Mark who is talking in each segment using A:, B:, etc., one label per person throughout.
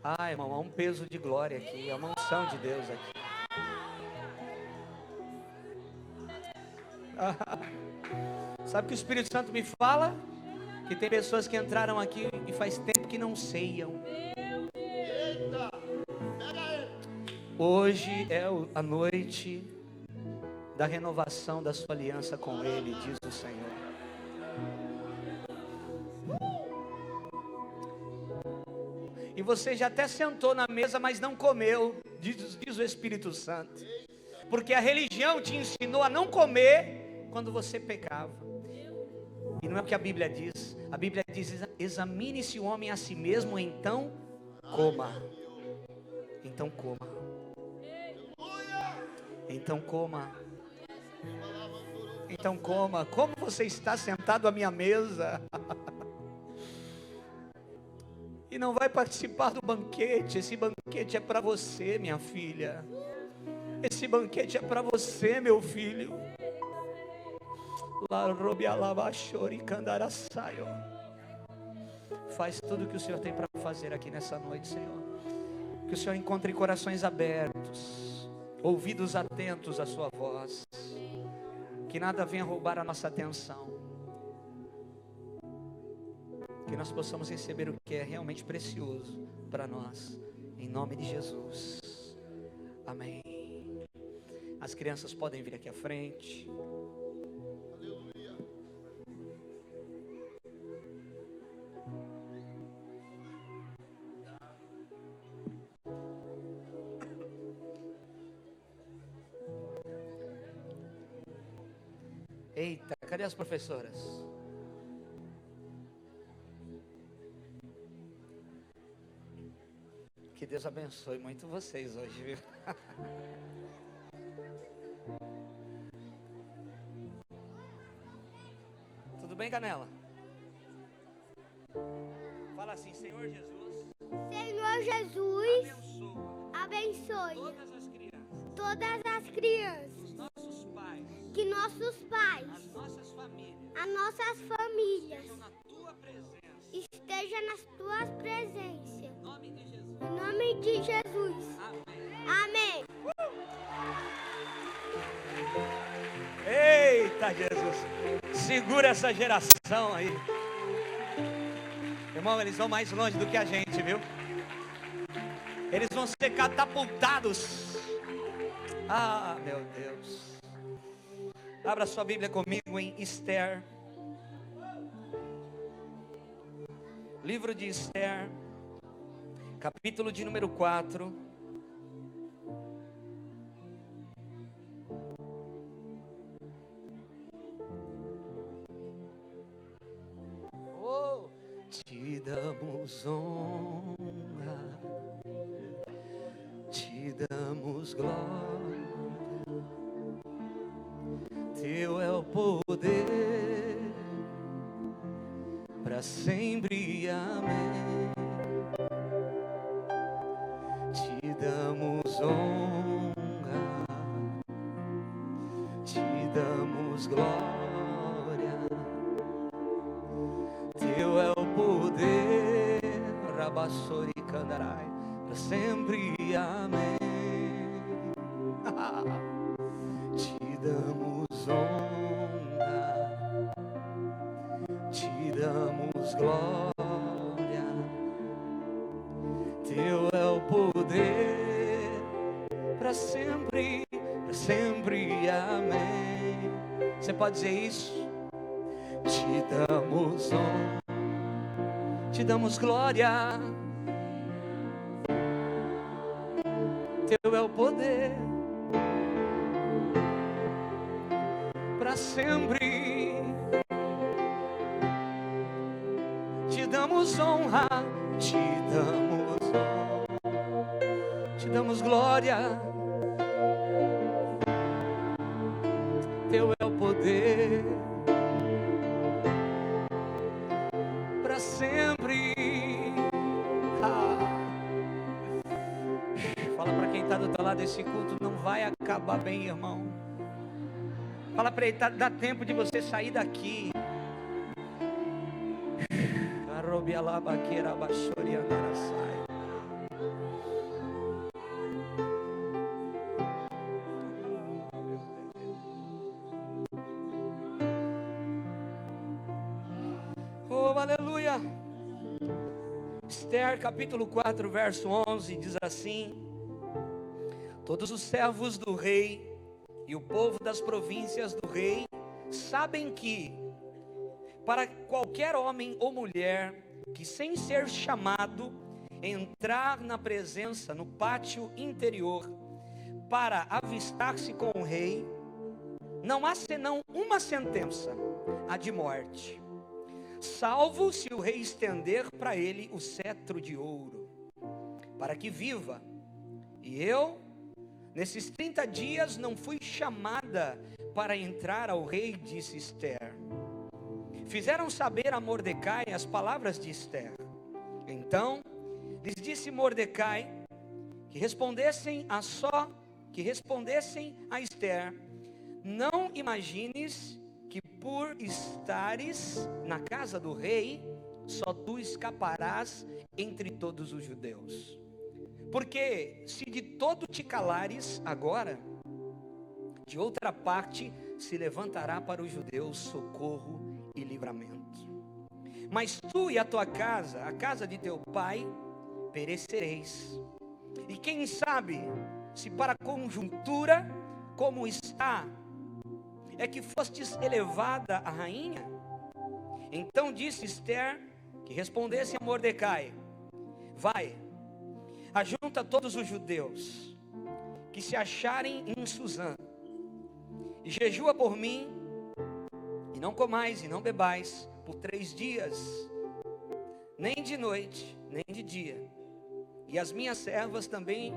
A: Ah, irmão, há um peso de glória aqui, há uma unção de Deus aqui. Sabe o que o Espírito Santo me fala? Que tem pessoas que entraram aqui e faz tempo que não ceiam. Hoje é a noite da renovação da sua aliança com Ele, diz o Senhor. E você já até sentou na mesa, mas não comeu, diz o Espírito Santo. Porque a religião te ensinou a não comer quando você pecava. E não é o que a Bíblia diz. A Bíblia diz: examine-se o homem a si mesmo, então coma. Então coma. Então coma. Então coma. Como você está sentado à minha mesa e não vai participar do banquete? Esse banquete é para você, minha filha. Esse banquete é para você, meu filho. Faz tudo o que o Senhor tem para fazer aqui nessa noite, Senhor. Que o Senhor encontre corações abertos, ouvidos atentos à sua voz. Que nada venha roubar a nossa atenção. Que nós possamos receber o que é realmente precioso para nós. Em nome de Jesus. Amém. As crianças podem vir aqui à frente. Eita, cadê as professoras? Que Deus abençoe muito vocês hoje, viu? Tudo bem, Canela? Fala assim: Senhor Jesus.
B: Senhor Jesus,
A: abençoe
B: abençoe
A: todas as crianças,
B: os nossos pais,
A: que nossos pais,
B: as nossas famílias
A: estejam nas tuas presenças.
B: em nome de Jesus.
A: Em nome de Jesus.
B: Amém.
A: Amém. Eita, Jesus. Segura essa geração aí. Irmão, eles vão mais longe do que a gente, viu? Eles vão ser catapultados. Ah, meu Deus. Abra sua Bíblia comigo em Esther. Livro de Esther, capítulo de número 4. Oh, te damos honra, te damos glória. Teu é o poder para sempre, amém. Te damos honra, te damos glória. Teu é o poder, Rabassori Candarai, para sempre, amém. Te damos honra, te damos glória. Teu é o poder para sempre, amém. Você pode dizer isso? Te damos honra, te damos glória. Teu é o poder para sempre. Te damos honra, te damos glória. Teu é o poder para sempre. Fala para quem está do teu lado: esse culto não vai acabar bem, irmão. Fala para ele: dá tempo de você sair daqui. Esther capítulo 4, verso 11 diz assim: todos os servos do rei e o povo das províncias do rei sabem que, para qualquer homem ou mulher que sem ser chamado entrar na presença, no pátio interior, para avistar-se com o rei, não há senão uma sentença, a de morte, salvo se o rei estender para ele o cetro de ouro, para que viva. E eu, nesses 30 dias, não fui chamada para entrar ao rei, disse Esther. Fizeram saber a Mordecai as palavras de Esther. Então lhes disse Mordecai que respondessem a Esther: não imagines que por estares na casa do rei, só tu escaparás entre todos os judeus. Porque se de todo te calares agora, de outra parte se levantará para os judeus socorro e livramento. Mas tu e a tua casa, a casa de teu pai, perecereis. E quem sabe, se para a conjuntura como está, é que fostes elevada a rainha? Então disse Esther que respondesse a Mordecai: vai, ajunta todos os judeus que se acharem em Susã, e jejua por mim, e não comais e não bebais por 3 dias, nem de noite, nem de dia. E as minhas servas também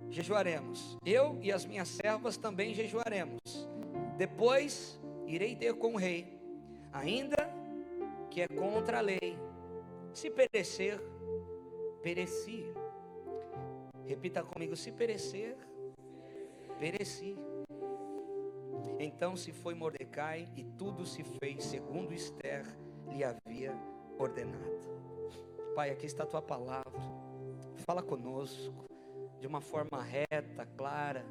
A: jejuaremos. Eu e as minhas servas também jejuaremos. Depois irei ter com o rei, ainda que é contra a lei. Se perecer, pereci. Repita comigo: se perecer, pereci. Então se foi Mordecai e tudo se fez segundo Esther lhe havia ordenado. Pai, aqui está a tua palavra. Fala conosco de uma forma reta, clara,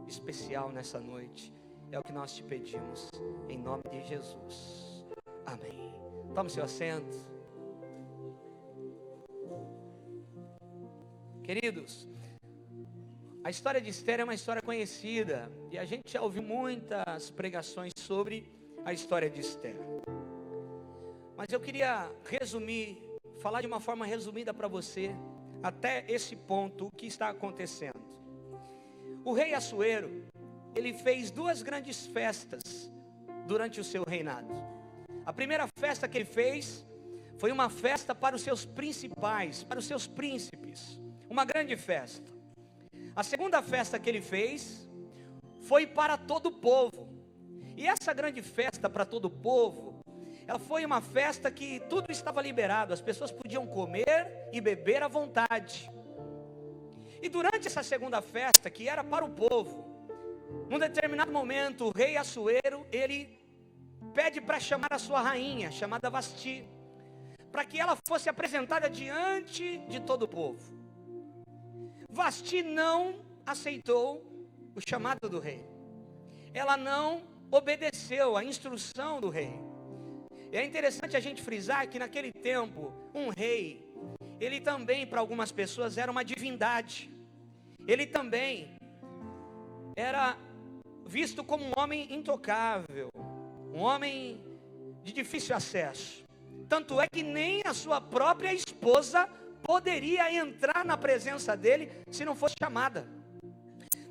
A: especial nessa noite. É o que nós te pedimos, em nome de Jesus. Amém. Tome seu assento. Queridos, a história de Esther é uma história conhecida, e a gente já ouviu muitas pregações sobre a história de Esther. Mas eu queria resumir, falar de uma forma resumida para você, até esse ponto, o que está acontecendo. O rei Assuero, ele fez 2 grandes festas durante o seu reinado. A primeira festa que ele fez foi uma festa para os seus principais, para os seus príncipes, uma grande festa. A segunda festa que ele fez foi para todo o povo. E essa grande festa para todo o povo, ela foi uma festa que tudo estava liberado, as pessoas podiam comer e beber à vontade. E durante essa segunda festa, que era para o povo, num determinado momento, o rei Assuero, ele pede para chamar a sua rainha, chamada Vasti, para que ela fosse apresentada diante de todo o povo. Vasti não aceitou o chamado do rei. Ela não obedeceu à instrução do rei. E é interessante a gente frisar que naquele tempo, um rei, ele também para algumas pessoas era uma divindade. Ele também era visto como um homem intocável, um homem de difícil acesso. Tanto é que nem a sua própria esposa poderia entrar na presença dele se não fosse chamada.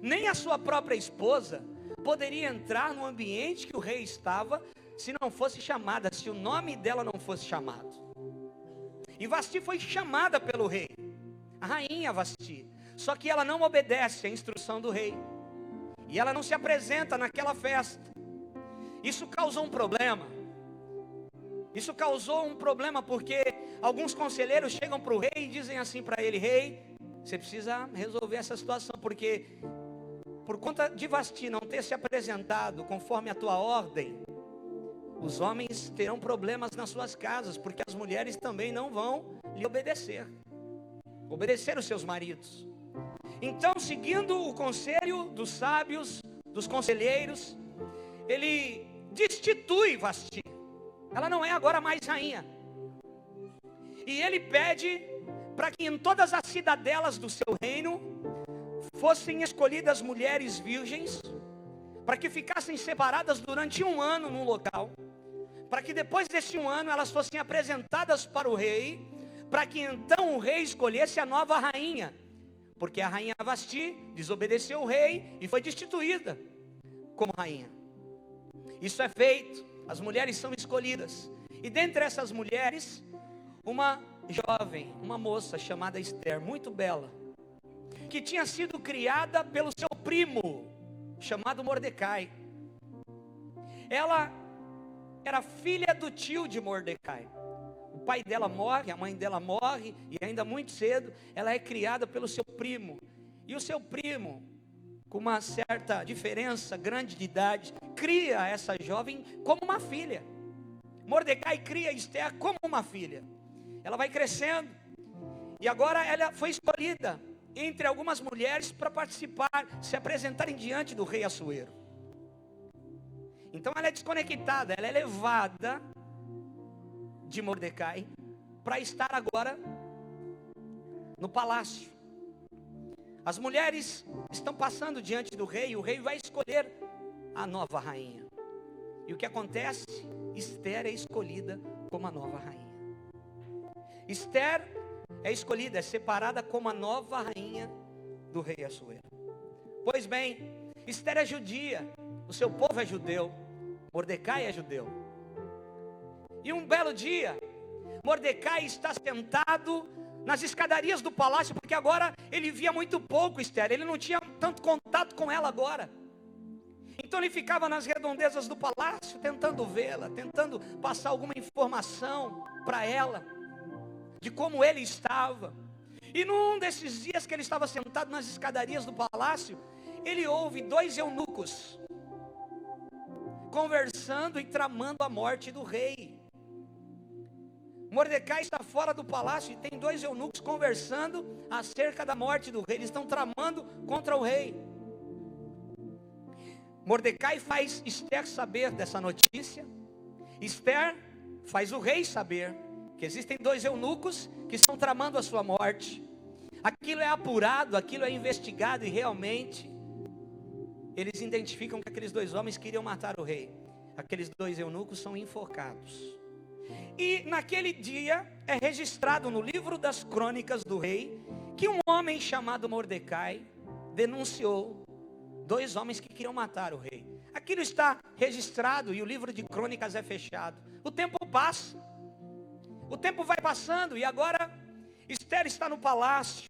A: Nem a sua própria esposa poderia entrar no ambiente que o rei estava se não fosse chamada, se o nome dela não fosse chamado. E Vasti foi chamada pelo rei, a rainha Vasti, só que ela não obedece à instrução do rei, e ela não se apresenta naquela festa. Isso causou um problema. Isso causou um problema porque alguns conselheiros chegam para o rei e dizem assim para ele: rei, você precisa resolver essa situação, porque por conta de Vasti não ter se apresentado conforme a tua ordem, os homens terão problemas nas suas casas, porque as mulheres também não vão lhe obedecer os seus maridos. Então, seguindo o conselho dos sábios, dos conselheiros, ele destitui Vasti. Ela não é agora mais rainha. E ele pede para que em todas as cidadelas do seu reino fossem escolhidas mulheres virgens, para que ficassem separadas durante 1 ano num local, para que depois desse 1 ano elas fossem apresentadas para o rei, para que então o rei escolhesse a nova rainha, porque a rainha Vasti desobedeceu o rei e foi destituída como rainha. Isso é feito, as mulheres são escolhidas, e dentre essas mulheres, uma jovem, uma moça chamada Esther, muito bela, que tinha sido criada pelo seu primo, chamado Mordecai. Ela era filha do tio de Mordecai. O pai dela morre, a mãe dela morre, e ainda muito cedo, ela é criada pelo seu primo. E o seu primo, com uma certa diferença grande de idade, cria essa jovem como uma filha. Mordecai cria Esther como uma filha. Ela vai crescendo, e agora ela foi escolhida entre algumas mulheres para participar, se apresentarem diante do rei Assuero. Então ela é desconectada, ela é levada de Mordecai para estar agora no palácio. As mulheres estão passando diante do rei, e o rei vai escolher a nova rainha. E o que acontece? Esther é escolhida como a nova rainha. Esther é escolhida, é separada como a nova rainha do rei Assuero. Pois bem, Esther é judia, o seu povo é judeu, Mordecai é judeu. E um belo dia, Mordecai está sentado nas escadarias do palácio, porque agora ele via muito pouco Esther, ele não tinha tanto contato com ela agora. Então ele ficava nas redondezas do palácio, tentando vê-la, tentando passar alguma informação para ela, de como ele estava. E num desses dias que ele estava sentado nas escadarias do palácio, ele ouve 2 eunucos conversando e tramando a morte do rei. Mordecai está fora do palácio e tem 2 eunucos conversando acerca da morte do rei. Eles estão tramando contra o rei. Mordecai faz Esther saber dessa notícia. Esther faz o rei saber que existem 2 eunucos que estão tramando a sua morte. Aquilo é apurado, aquilo é investigado, e realmente eles identificam que aqueles 2 homens queriam matar o rei. Aqueles 2 eunucos são enforcados. E naquele dia é registrado no livro das crônicas do rei que um homem chamado Mordecai denunciou 2 homens que queriam matar o rei. Aquilo está registrado e o livro de crônicas é fechado. O tempo passa, o tempo vai passando, e agora Esther está no palácio.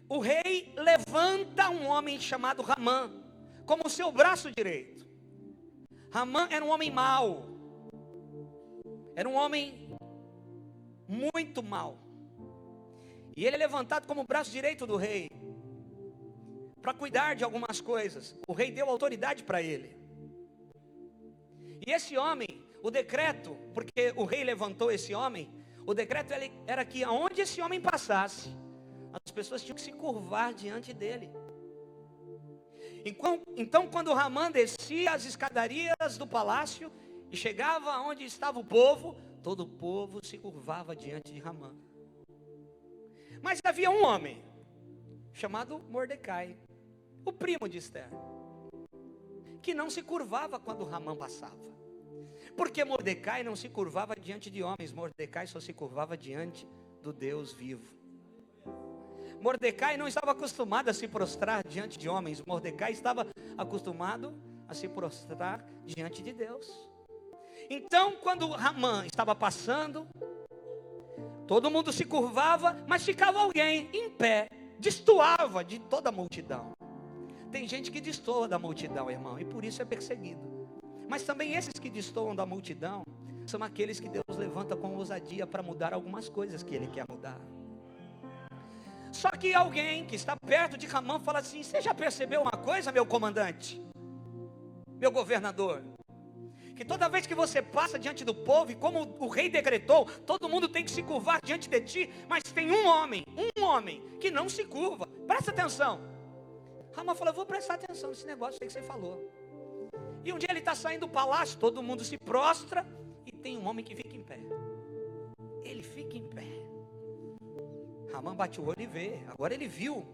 A: O rei levanta um homem chamado Ramã como seu braço direito. Ramã era um homem mau, era um homem muito mau, e ele é levantado como braço direito do rei, para cuidar de algumas coisas. O rei deu autoridade para ele, e esse homem, o decreto, porque o rei levantou esse homem, o decreto era que aonde esse homem passasse, as pessoas tinham que se curvar diante dele. Então, quando Ramã descia as escadarias do palácio e chegava onde estava o povo, todo o povo se curvava diante de Ramã. Mas havia um homem chamado Mordecai, o primo de Esther, que não se curvava quando Ramã passava. Porque Mordecai não se curvava diante de homens, Mordecai só se curvava diante do Deus vivo. Mordecai não estava acostumado a se prostrar diante de homens. Mordecai estava acostumado a se prostrar diante de Deus. Então, quando Ramã estava passando, todo mundo se curvava, mas ficava alguém em pé, destoava de toda a multidão. Tem gente que destoa da multidão, irmão, e por isso é perseguido. Mas também esses que destoam da multidão são aqueles que Deus levanta com ousadia para mudar algumas coisas que Ele quer mudar. Só que alguém que está perto de Ramã fala assim: você já percebeu uma coisa, meu comandante, meu governador? Que toda vez que você passa diante do povo, e como o rei decretou, todo mundo tem que se curvar diante de ti, mas tem um homem que não se curva. Presta atenção. Ramã falou: eu vou prestar atenção nesse negócio aí que você falou. E um dia ele está saindo do palácio, todo mundo se prostra, e tem um homem que fica em pé. Ele fica em pé. Ramã bate o olho e vê. Agora ele viu.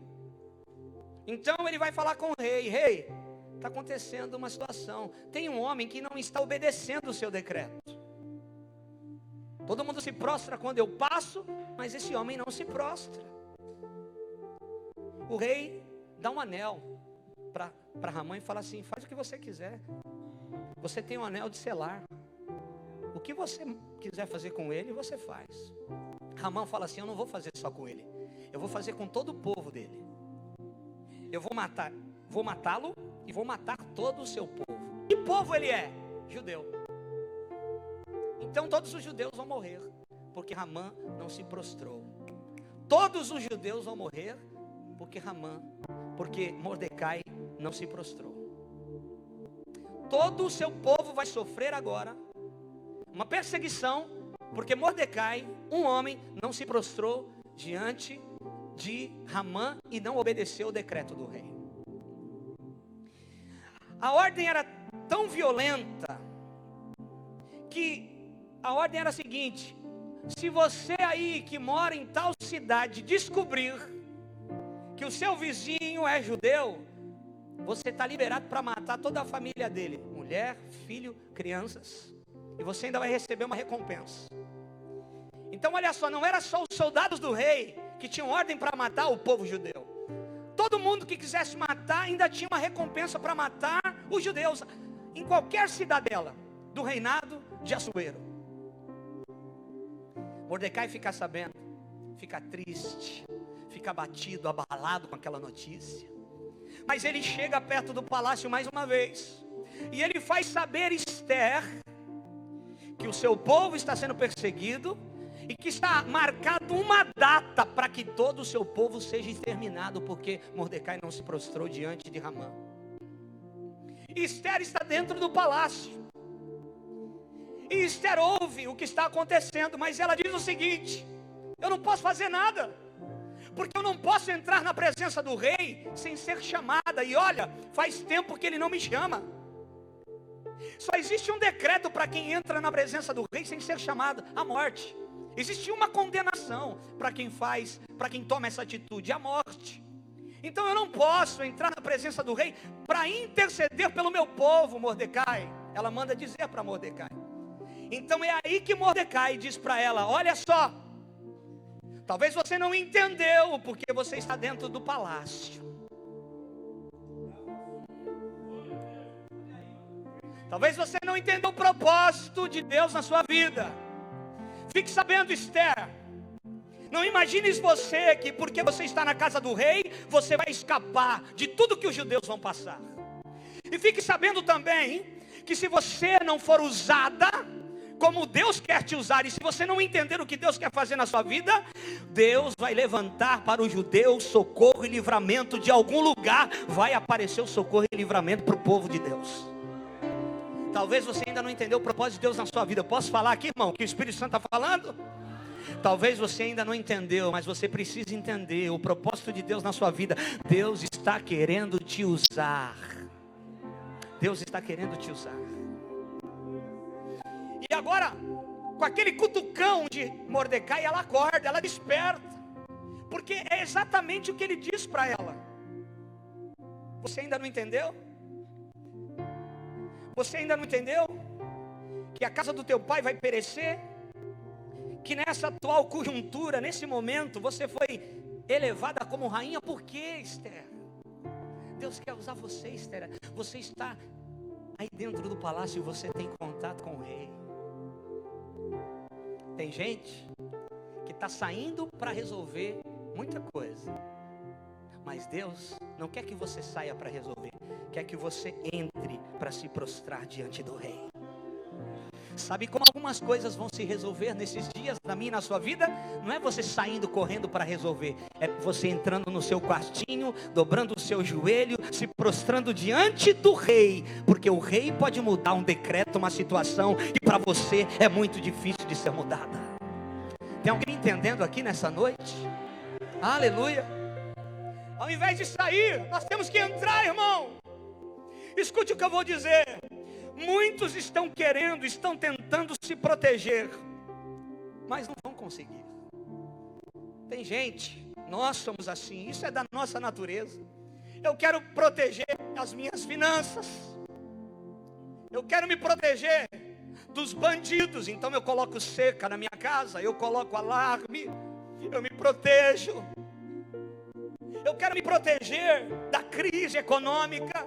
A: Então ele vai falar com o rei. Rei, está acontecendo uma situação. Tem um homem que não está obedecendo o seu decreto. Todo mundo se prostra quando eu passo, mas esse homem não se prostra. O rei dá um anel para Ramã e fala assim: faz o que você quiser. Você tem um anel de selar. O que você quiser fazer com ele, você faz. Ramã fala assim: eu não vou fazer só com ele. Eu vou fazer com todo o povo dele. Eu vou matá-lo e vou matar todo o seu povo. Que povo ele é? Judeu. Então todos os judeus vão morrer, porque Ramã não se prostrou. Todos os judeus vão morrer, porque Mordecai não se prostrou. Todo o seu povo vai sofrer agora uma perseguição, porque Mordecai, um homem, não se prostrou diante de Ramã e não obedeceu o decreto do rei. A ordem era tão violenta que a ordem era a seguinte: se você aí que mora em tal cidade descobrir que o seu vizinho é judeu, você está liberado para matar toda a família dele, mulher, filho, crianças, e você ainda vai receber uma recompensa. Então olha só, não era só os soldados do rei que tinham ordem para matar o povo judeu. Todo mundo que quisesse matar ainda tinha uma recompensa para matar os judeus, em qualquer cidadela do reinado de Assuero. Mordecai fica sabendo, fica triste, fica abatido, abalado com aquela notícia. Mas ele chega perto do palácio mais uma vez, e ele faz saber Esther que o seu povo está sendo perseguido, e que está marcado uma data para que todo o seu povo seja exterminado, porque Mordecai não se prostrou diante de Ramã. Esther está dentro do palácio, e Esther ouve o que está acontecendo, mas ela diz o seguinte: eu não posso fazer nada, porque eu não posso entrar na presença do rei sem ser chamada, e olha, faz tempo que ele não me chama. Só existe um decreto para quem entra na presença do rei sem ser chamado: a morte. Existe uma condenação para quem toma essa atitude: a morte. Então eu não posso entrar na presença do rei para interceder pelo meu povo, Mordecai. Ela manda dizer para Mordecai. Então é aí que Mordecai diz para ela: olha só, talvez você não entendeu porque você está dentro do palácio. Talvez você não entendeu o propósito de Deus na sua vida. Fique sabendo, Esther, não imagines você que porque você está na casa do rei, você vai escapar de tudo que os judeus vão passar. E fique sabendo também que se você não for usada como Deus quer te usar, e se você não entender o que Deus quer fazer na sua vida, Deus vai levantar para os judeus socorro e livramento. De algum lugar vai aparecer o socorro e livramento para o povo de Deus. Talvez você ainda não entendeu o propósito de Deus na sua vida. Eu posso falar aqui, irmão, que o Espírito Santo está falando? Talvez você ainda não entendeu, mas você precisa entender o propósito de Deus na sua vida. Deus está querendo te usar. Deus está querendo te usar. E agora, com aquele cutucão de Mordecai, ela acorda, ela desperta, porque é exatamente o que ele diz para ela. Você ainda não entendeu? Você ainda não entendeu que a casa do teu pai vai perecer? Que nessa atual conjuntura, nesse momento, você foi elevada como rainha? Por quê, Esther? Deus quer usar você, Esther. Você está aí dentro do palácio e você tem contato com o rei. Tem gente que está saindo para resolver muita coisa, mas Deus não quer que você saia para resolver, quer que você entre para se prostrar diante do rei. Sabe como algumas coisas vão se resolver nesses dias, na minha e na sua vida? Não é você saindo correndo para resolver, é você entrando no seu quartinho, dobrando o seu joelho, se prostrando diante do rei, porque o rei pode mudar um decreto, uma situação que para você é muito difícil de ser mudada. Tem alguém entendendo aqui nessa noite? Aleluia. Ao invés de sair, nós temos que entrar, irmão. Escute o que eu vou dizer. Muitos estão tentando se proteger. mas não vão conseguir. Tem gente, nós somos assim, isso é da nossa natureza. Eu quero proteger as minhas finanças, eu quero me proteger dos bandidos, então eu coloco cerca na minha casa, eu coloco alarme, eu me protejo. Eu quero me proteger da crise econômica,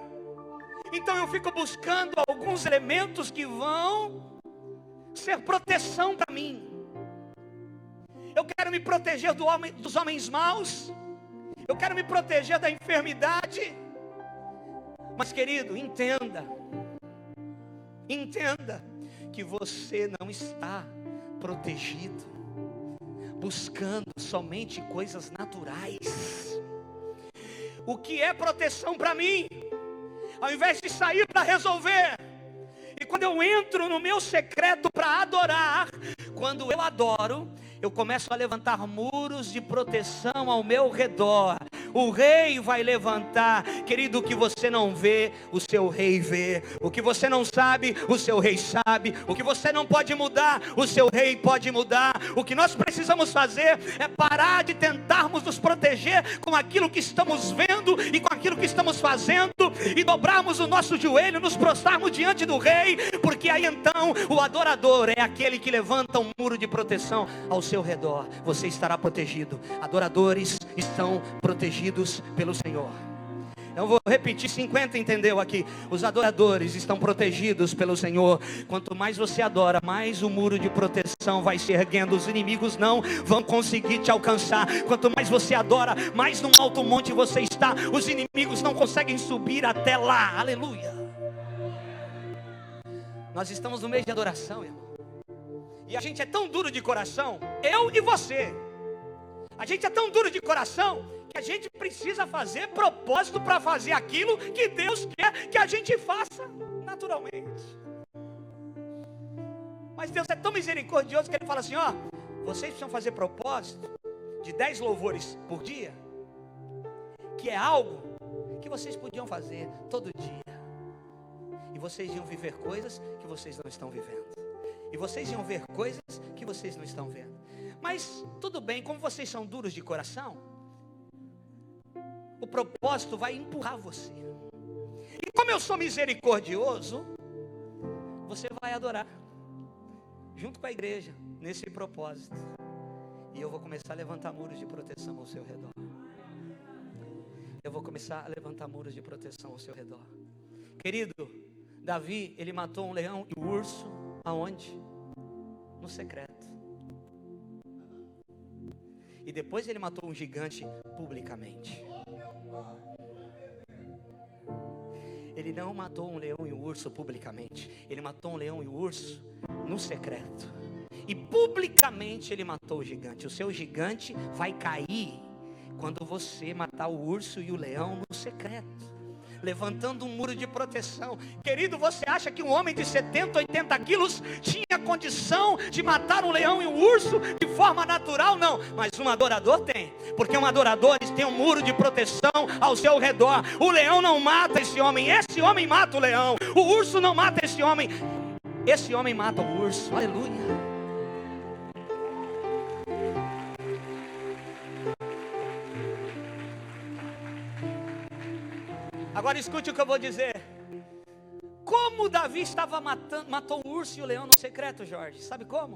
A: então eu fico buscando alguns elementos que vão ser proteção para mim. Eu quero me proteger dos homens maus, eu quero me proteger da enfermidade. Mas querido, entenda que você não está protegido buscando somente coisas naturais. O que é proteção para mim? Ao invés de sair para resolver, e quando eu entro no meu secreto para adorar, quando eu adoro, eu começo a levantar muros de proteção ao meu redor. O rei vai levantar, querido, o que você não vê, o seu rei vê. O que você não sabe, o seu rei sabe. O que você não pode mudar, o seu rei pode mudar. O que nós precisamos fazer é parar de tentarmos nos proteger com aquilo que estamos vendo e com aquilo que estamos fazendo, e dobrarmos o nosso joelho, nos prostrarmos diante do rei, porque aí então o adorador é aquele que levanta um muro de proteção ao seu redor. Você estará protegido. Adoradores estão protegidos pelo Senhor. Eu vou repetir, 50 entendeu aqui? Os adoradores estão protegidos pelo Senhor. Quanto mais você adora, mais o muro de proteção vai se erguendo. Os inimigos não vão conseguir te alcançar. Quanto mais você adora, mais num alto monte você está. Os inimigos não conseguem subir até lá. Aleluia. Nós estamos no mês de adoração, irmão. E a gente é tão duro de coração, eu e você. A gente é tão duro de coração que a gente precisa fazer propósito para fazer aquilo que Deus quer que a gente faça naturalmente. Mas Deus é tão misericordioso que Ele fala assim, ó, vocês precisam fazer propósito de 10 louvores por dia, que é algo que vocês podiam fazer todo dia. E vocês iam viver coisas que vocês não estão vivendo. E vocês iam ver coisas que vocês não estão vendo. Mas tudo bem, como vocês são duros de coração, o propósito vai empurrar você. E como eu sou misericordioso, você vai adorar junto com a igreja nesse propósito. E eu vou começar a levantar muros de proteção ao seu redor. Eu vou começar a levantar muros de proteção ao seu redor. Querido, Davi, ele matou um leão e um urso. Aonde? No secreto. E depois ele matou um gigante publicamente. Ele não matou um leão e um urso publicamente. Ele matou um leão e um urso no secreto. E publicamente ele matou o gigante. O seu gigante vai cair quando você matar o urso e o leão no secreto, levantando um muro de proteção. Querido, você acha que um homem de 70, 80 quilos tinha condição de matar um leão e um urso de forma natural? Não, mas um adorador tem, porque um adorador tem um muro de proteção ao seu redor. O leão não mata esse homem mata o leão. O urso não mata esse homem mata o urso. Aleluia. Agora escute o que eu vou dizer. Como Davi matou o urso e o leão no secreto, Jorge? Sabe como?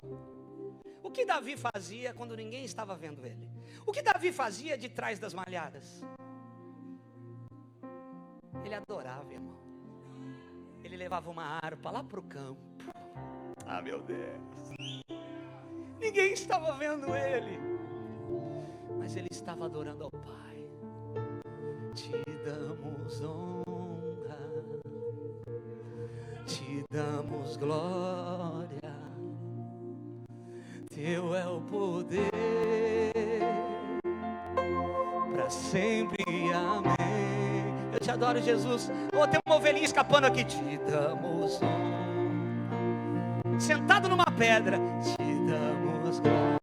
A: O que Davi fazia quando ninguém estava vendo ele? O que Davi fazia de trás das malhadas? Ele adorava, irmão. Ele levava uma harpa lá para o campo. Ah, meu Deus. Ninguém estava vendo ele, mas ele estava adorando ao Pai. Te damos honra, te damos glória, teu é o poder, para sempre, amém. Eu te adoro, Jesus. Oh, tem uma ovelhinha escapando aqui. Te damos honra, sentado numa pedra, te damos glória.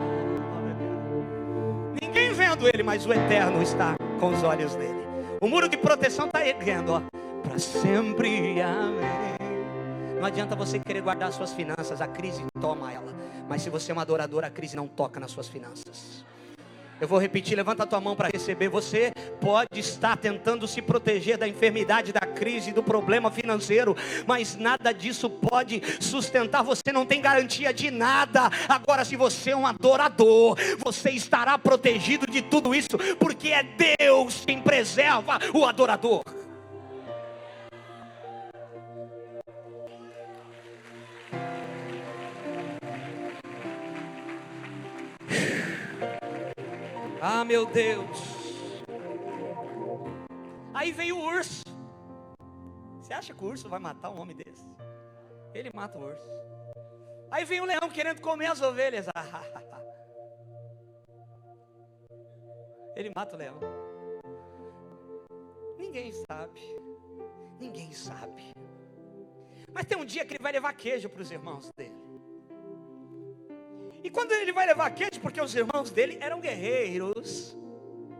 A: Ninguém vendo ele, mas o Eterno está com os olhos dele. O muro de proteção está erguendo, ó. Para sempre, amém. Não adianta você querer guardar suas finanças, a crise toma ela. Mas se você é um adorador, a crise não toca nas suas finanças. Eu vou repetir, levanta a tua mão para receber. Você pode estar tentando se proteger da enfermidade, da crise, do problema financeiro, mas nada disso pode sustentar. Você não tem garantia de nada. Agora, se você é um adorador, você estará protegido de tudo isso, porque é Deus quem preserva o adorador. Ah, meu Deus. Aí veio o urso. Você acha que o urso vai matar um homem desse? Ele mata o urso. Aí vem o leão querendo comer as ovelhas. Ele mata o leão. Ninguém sabe. Ninguém sabe. Mas tem um dia que ele vai levar queijo para os irmãos dele. E quando ele vai levar queijo, porque os irmãos dele eram guerreiros,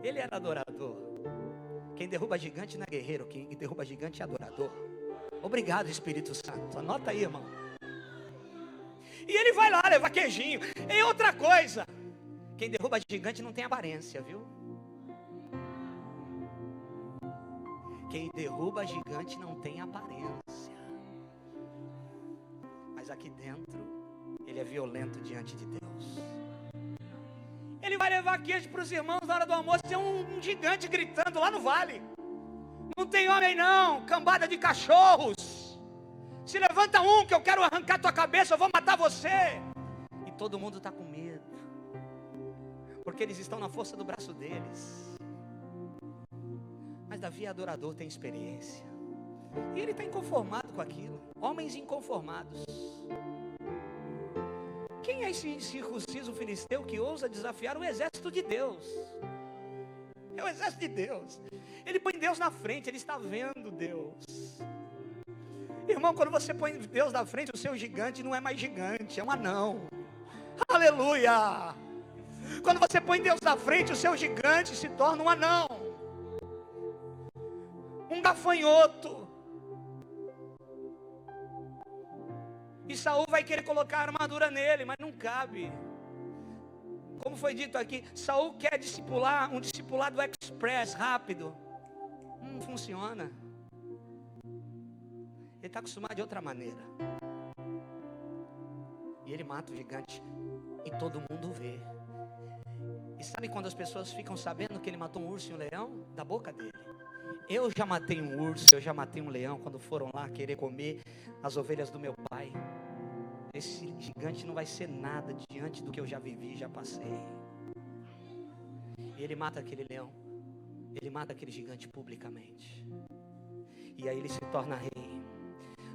A: ele era adorador. Quem derruba gigante não é guerreiro, quem derruba gigante é adorador. Obrigado, Espírito Santo. Anota aí, irmão. E ele vai lá levar queijinho. E outra coisa, quem derruba gigante não tem aparência, viu? Quem derruba gigante não tem aparência. Mas aqui dentro ele é violento diante de Deus. Ele vai levar queijo para os irmãos na hora do almoço. Tem um gigante gritando lá no vale. Não tem homem não, cambada de cachorros. Se levanta um que eu quero arrancar tua cabeça, eu vou matar você. E todo mundo está com medo, porque eles estão na força do braço deles. Mas Davi é adorador, tem experiência. E ele está inconformado com aquilo. Homens inconformados. Quem é esse incircunciso filisteu que ousa desafiar o exército de Deus? É o exército de Deus. Ele põe Deus na frente, ele está vendo Deus. Irmão, quando você põe Deus na frente, o seu gigante não é mais gigante, é um anão. Aleluia! Quando você põe Deus na frente, o seu gigante se torna um anão, um gafanhoto. E Saul vai querer colocar a armadura nele, mas não cabe. Como foi dito aqui, Saul quer discipular, um discipulado express, rápido. Não funciona. Ele está acostumado de outra maneira. E ele mata o gigante e todo mundo vê. E sabe quando as pessoas ficam sabendo que ele matou um urso e um leão? Da boca dele. Eu já matei um urso, eu já matei um leão quando foram lá querer comer as ovelhas do meu pai. Esse gigante não vai ser nada diante do que eu já vivi, já passei. E ele mata aquele leão, ele mata aquele gigante publicamente. E aí ele se torna rei.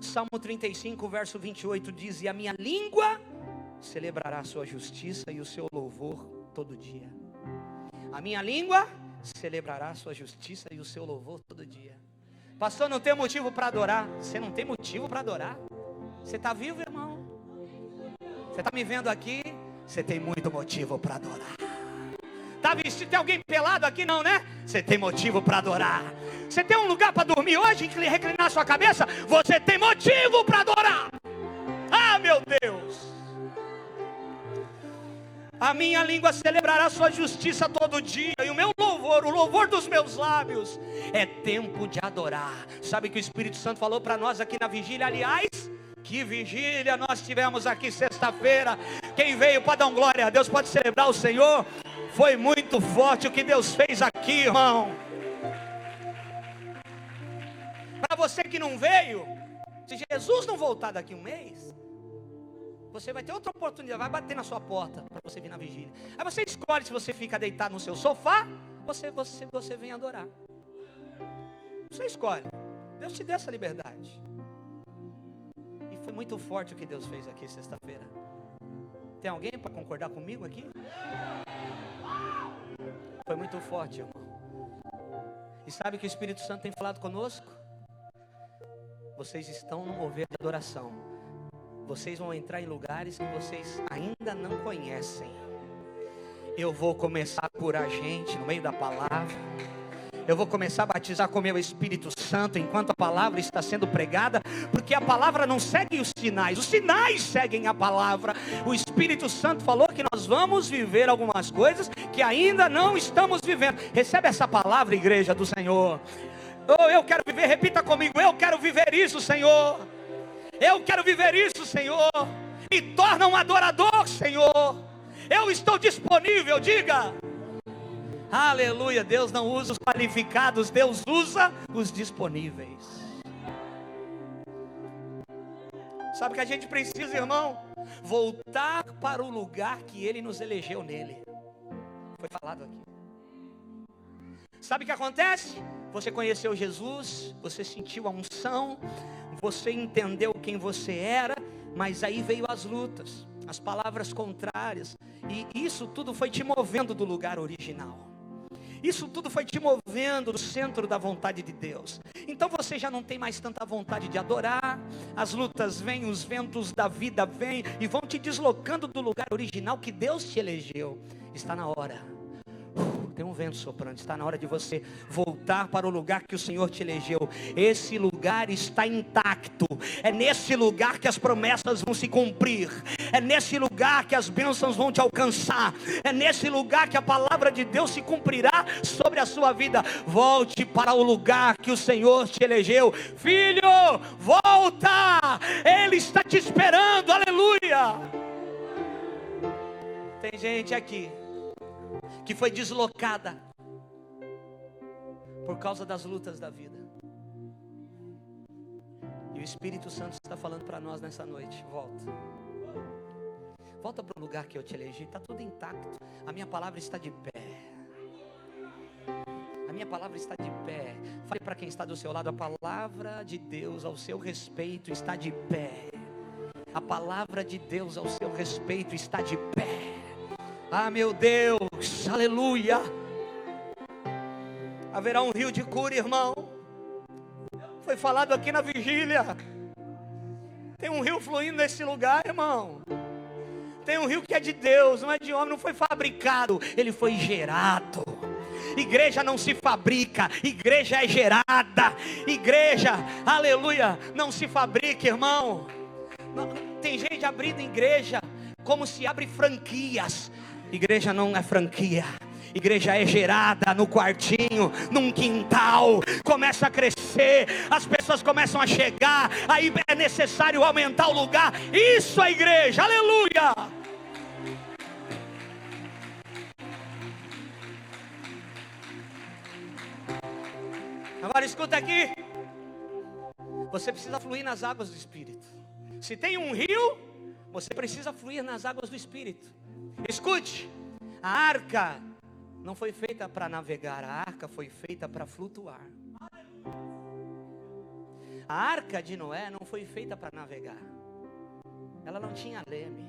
A: Salmo 35, verso 28 diz: e a minha língua celebrará a sua justiça e o seu louvor todo dia. A minha língua celebrará a sua justiça e o seu louvor todo dia. Pastor, não tem motivo para adorar. Você não tem motivo para adorar? Você está vivo, irmão? Você está me vendo aqui? Você tem muito motivo para adorar. Está vestido? Tem alguém pelado aqui? Não, né? Você tem motivo para adorar. Você tem um lugar para dormir hoje, reclinar sua cabeça? Você tem motivo para adorar. Ah, meu Deus! A minha língua celebrará a sua justiça todo dia, e o meu louvor, o louvor dos meus lábios, é tempo de adorar. Sabe que o Espírito Santo falou para nós aqui na vigília? Aliás, que vigília nós tivemos aqui sexta-feira. Quem veio para dar glória a Deus pode celebrar o Senhor. Foi muito forte o que Deus fez aqui, irmão. Para você que não veio, se Jesus não voltar daqui um mês, você vai ter outra oportunidade, vai bater na sua porta para você vir na vigília. Aí você escolhe se você fica deitado no seu sofá, você vem adorar. Você escolhe. Deus te deu essa liberdade. E foi muito forte o que Deus fez aqui sexta-feira. Tem alguém para concordar comigo aqui? Foi muito forte, irmão. E sabe que o Espírito Santo tem falado conosco? Vocês estão no mover de adoração. Vocês vão entrar em lugares que vocês ainda não conhecem. Eu vou começar a curar gente no meio da palavra. Eu vou começar a batizar com o meu Espírito Santo enquanto a palavra está sendo pregada, porque a palavra não segue os sinais seguem a palavra. O Espírito Santo falou que nós vamos viver algumas coisas que ainda não estamos vivendo. Recebe essa palavra, igreja do Senhor. Oh, eu quero viver, repita comigo, eu quero viver isso, Senhor. Eu quero viver isso, Senhor. Me torna um adorador, Senhor. Eu estou disponível, diga. Aleluia. Deus não usa os qualificados, Deus usa os disponíveis. Sabe o que a gente precisa, irmão? Voltar para o lugar que Ele nos elegeu nele. Foi falado aqui. Sabe o que acontece? Você conheceu Jesus, você sentiu a unção, você entendeu quem você era, mas aí veio as lutas, as palavras contrárias, e isso tudo foi te movendo do lugar original. Isso tudo foi te movendo do centro da vontade de Deus. Então você já não tem mais tanta vontade de adorar. As lutas vêm, os ventos da vida vêm e vão te deslocando do lugar original que Deus te elegeu. Está na hora. Tem um vento soprando. Está na hora de você voltar para o lugar que o Senhor te elegeu. Esse lugar está intacto. É nesse lugar que as promessas vão se cumprir. É nesse lugar que as bênçãos vão te alcançar. É nesse lugar que a palavra de Deus se cumprirá sobre a sua vida. Volte para o lugar que o Senhor te elegeu. Filho, volta! Ele está te esperando. Aleluia! Tem gente aqui que foi deslocada por causa das lutas da vida. E o Espírito Santo está falando para nós nessa noite. Volta para o lugar que eu te elegi. Está tudo intacto. A minha palavra está de pé. A minha palavra está de pé. Fale para quem está do seu lado. A palavra de Deus ao seu respeito está de pé. A palavra de Deus ao seu respeito está de pé. Ah, meu Deus, aleluia. Haverá um rio de cura, irmão. Foi falado aqui na vigília. Tem um rio fluindo nesse lugar, irmão. Tem um rio que é de Deus, não é de homem, não foi fabricado, ele foi gerado. Igreja não se fabrica, igreja é gerada. Igreja, aleluia, não se fabrica, irmão. Tem gente abrindo igreja como se abre franquias. Igreja não é franquia. Igreja é gerada no quartinho, num quintal. Começa a crescer, as pessoas começam a chegar. Aí é necessário aumentar o lugar. Isso é igreja, aleluia. Agora escuta aqui. Você precisa fluir nas águas do Espírito. Se tem um rio, você precisa fluir nas águas do Espírito. Escute, a arca não foi feita para navegar, a arca foi feita para flutuar. A arca de Noé não foi feita para navegar. Ela não tinha leme.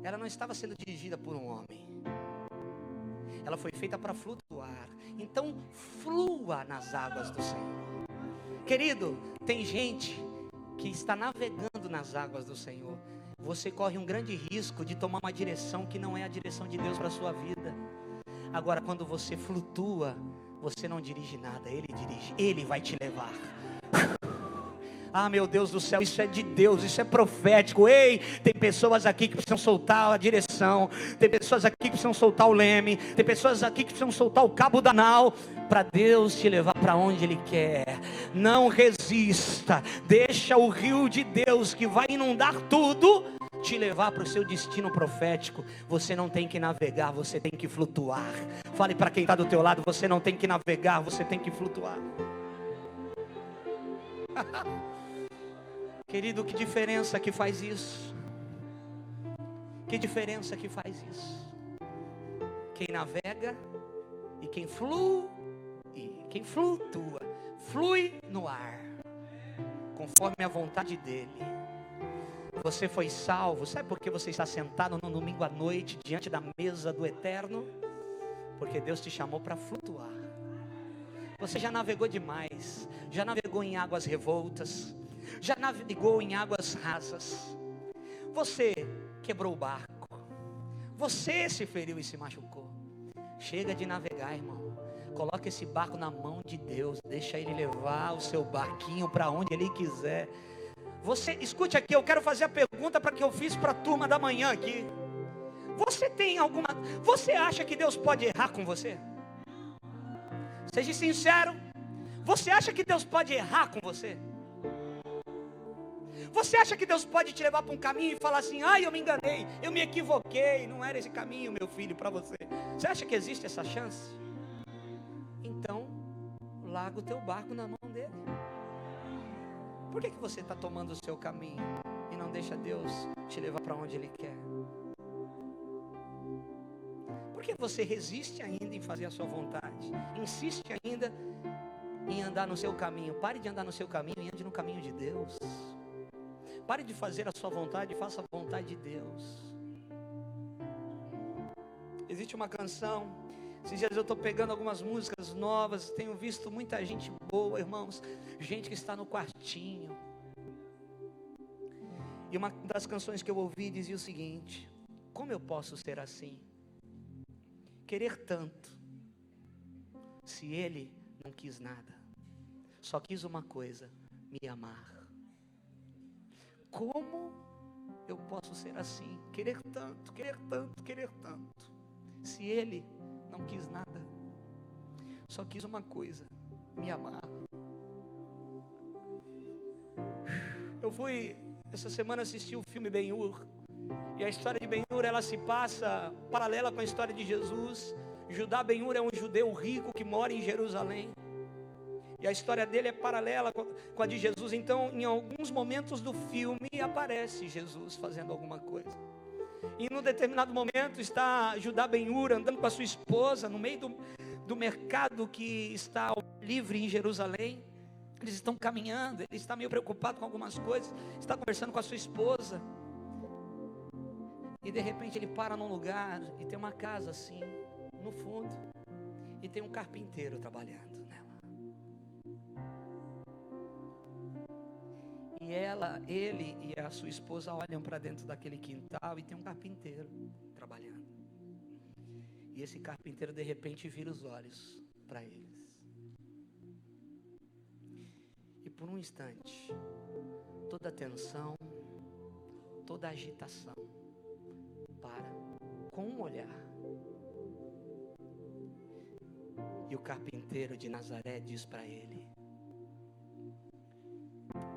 A: Ela não estava sendo dirigida por um homem. Ela foi feita para flutuar. Então flua nas águas do Senhor. Querido, tem gente que está navegando nas águas do Senhor. Você corre um grande risco de tomar uma direção que não é a direção de Deus para a sua vida. Agora, quando você flutua, você não dirige nada, Ele dirige, Ele vai te levar. Ah, meu Deus do céu, isso é de Deus, isso é profético. Ei, tem pessoas aqui que precisam soltar a direção. Tem pessoas aqui que precisam soltar o leme. Tem pessoas aqui que precisam soltar o cabo da nau, para Deus te levar para onde Ele quer. Não resista. Deixa o rio de Deus, que vai inundar tudo, te levar para o seu destino profético. Você não tem que navegar, você tem que flutuar. Fale para quem está do teu lado, você não tem que navegar, você tem que flutuar. Querido, que diferença que faz isso? Que diferença que faz isso? Quem navega e quem flui, quem flutua, flui no ar, conforme a vontade dEle. Você foi salvo. Sabe por que você está sentado no domingo à noite diante da mesa do Eterno? Porque Deus te chamou para flutuar. Você já navegou demais. Já navegou em águas revoltas. Já navegou em águas rasas. Você quebrou o barco. Você se feriu e se machucou. Chega de navegar, irmão. Coloca esse barco na mão de Deus. Deixa Ele levar o seu barquinho para onde Ele quiser. Você, escute aqui, eu quero fazer a pergunta para que eu fiz para a turma da manhã aqui. Você acha que Deus pode errar com você? Seja sincero. Você acha que Deus pode errar com você? Você acha que Deus pode te levar para um caminho e falar assim: ai, eu me enganei, eu me equivoquei, não era esse caminho, meu filho, para você? Você acha que existe essa chance? Então, larga o teu barco na mão dele. Por que você está tomando o seu caminho e não deixa Deus te levar para onde Ele quer? Por que você resiste ainda em fazer a sua vontade? Insiste ainda em andar no seu caminho? Pare de andar no seu caminho e ande no caminho de Deus. Pare de fazer a sua vontade e faça a vontade de Deus. Existe uma canção, esses dias eu estou pegando algumas músicas novas, tenho visto muita gente boa, irmãos, gente que está no quartinho. E uma das canções que eu ouvi dizia o seguinte: como eu posso ser assim? Querer tanto, se Ele não quis nada, só quis uma coisa, me amar. Como eu posso ser assim? Querer tanto, querer tanto, querer tanto, se Ele não quis nada, só quis uma coisa, me amar. Eu fui essa semana assistir o filme Ben-Hur, e a história de Ben-Hur, ela se passa paralela com a história de Jesus. Judá Ben-Hur é um judeu rico que mora em Jerusalém, e a história dele é paralela com a de Jesus. Então, em alguns momentos do filme, aparece Jesus fazendo alguma coisa. E num determinado momento está Judá Ben-Hur andando com a sua esposa no meio do mercado que está livre em Jerusalém. Eles estão caminhando, ele está meio preocupado com algumas coisas, está conversando com a sua esposa. E de repente ele para num lugar e tem uma casa assim, no fundo, e tem um carpinteiro trabalhando nela. E ele e a sua esposa olham para dentro daquele quintal e tem um carpinteiro trabalhando. E esse carpinteiro de repente vira os olhos para eles. E por um instante, toda a tensão, toda a agitação para com um olhar. E o carpinteiro de Nazaré diz para ele: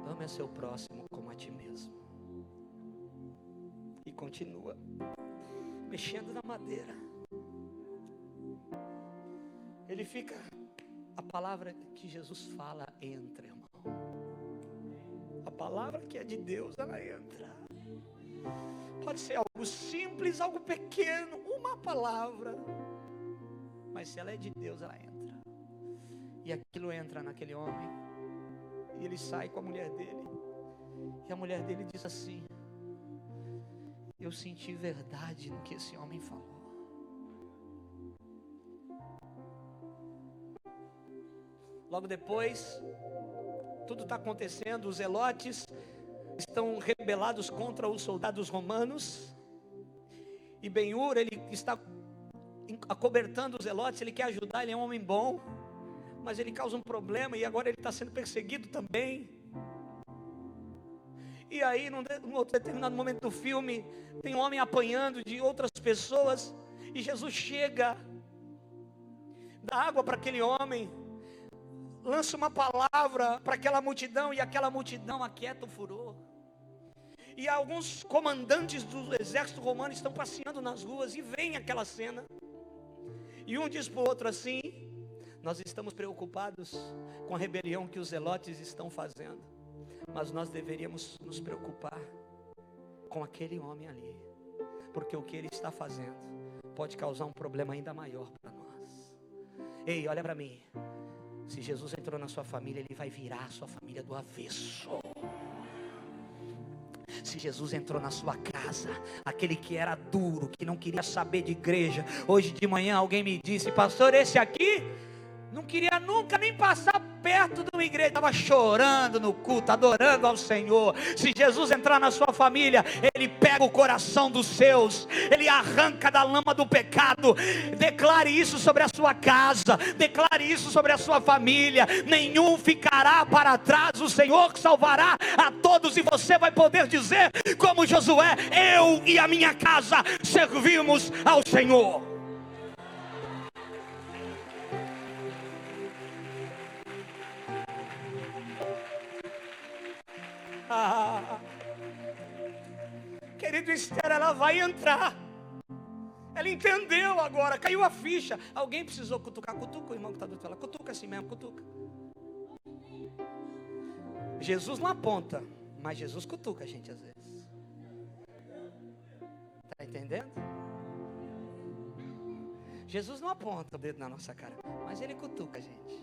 A: ame a seu próximo como a ti mesmo. E continua mexendo na madeira. Ele fica, a palavra que Jesus fala entra, irmão. A palavra que é de Deus, ela entra. Pode ser algo simples, algo pequeno, uma palavra, mas se ela é de Deus, ela entra. E aquilo entra naquele homem, e ele sai com a mulher dele, e a mulher dele diz assim: eu senti verdade no que esse homem falou. Logo depois, tudo está acontecendo, os zelotes estão rebelados contra os soldados romanos, e Ben-Hur, ele está acobertando os zelotes, ele quer ajudar, ele é um homem bom, mas ele causa um problema, e agora ele está sendo perseguido também. E aí, num outro determinado momento do filme, tem um homem apanhando de outras pessoas, e Jesus chega, dá água para aquele homem, lança uma palavra para aquela multidão, e aquela multidão aquieta o furor. E alguns comandantes do exército romano estão passeando nas ruas e veem aquela cena. E um diz para o outro assim: nós estamos preocupados com a rebelião que os zelotes estão fazendo, mas nós deveríamos nos preocupar com aquele homem ali, porque o que ele está fazendo pode causar um problema ainda maior para nós. Ei, olha para mim. Se Jesus entrou na sua família, Ele vai virar a sua família do avesso. Se Jesus entrou na sua casa, aquele que era duro, que não queria saber de igreja, hoje de manhã alguém me disse: pastor, esse aqui não queria nunca nem passar perto de uma igreja, estava chorando no culto, adorando ao Senhor. Se Jesus entrar na sua família, Ele pega o coração dos seus, Ele arranca da lama do pecado. Declare isso sobre a sua casa, declare isso sobre a sua família. Nenhum ficará para trás, o Senhor salvará a todos, e você vai poder dizer como Josué: eu e a minha casa servimos ao Senhor. Querido, Esther, ela vai entrar. Ela entendeu agora, caiu a ficha. Alguém precisou cutucar, cutuca o irmão que está do teu lado, cutuca assim mesmo, cutuca. Jesus não aponta, mas Jesus cutuca a gente às vezes. Está entendendo? Jesus não aponta o dedo na nossa cara, mas Ele cutuca a gente.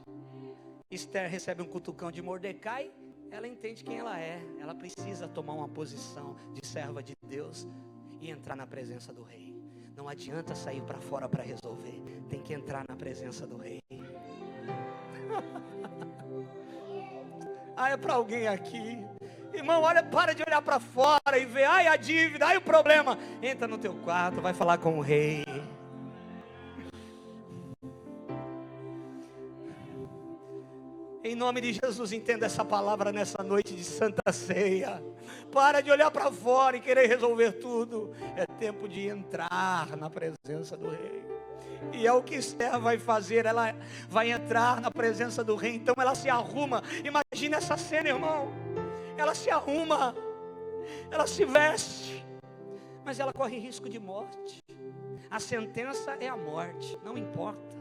A: Esther recebe um cutucão de Mordecai. Ela entende quem ela é. Ela precisa tomar uma posição de serva de Deus e entrar na presença do rei. Não adianta sair para fora para resolver. Tem que entrar na presença do rei. É para alguém aqui. Irmão, olha, para de olhar para fora e ver, ai a dívida, ai o problema. Entra no teu quarto, vai falar com o rei. Em nome de Jesus, entenda essa palavra nessa noite de Santa Ceia. Para de olhar para fora e querer resolver tudo. É tempo de entrar na presença do rei. E é o que Esther vai fazer. Ela vai entrar na presença do rei. Então ela se arruma. Imagina essa cena, irmão. Ela se arruma, ela se veste, mas ela corre risco de morte. A sentença é a morte, não importa.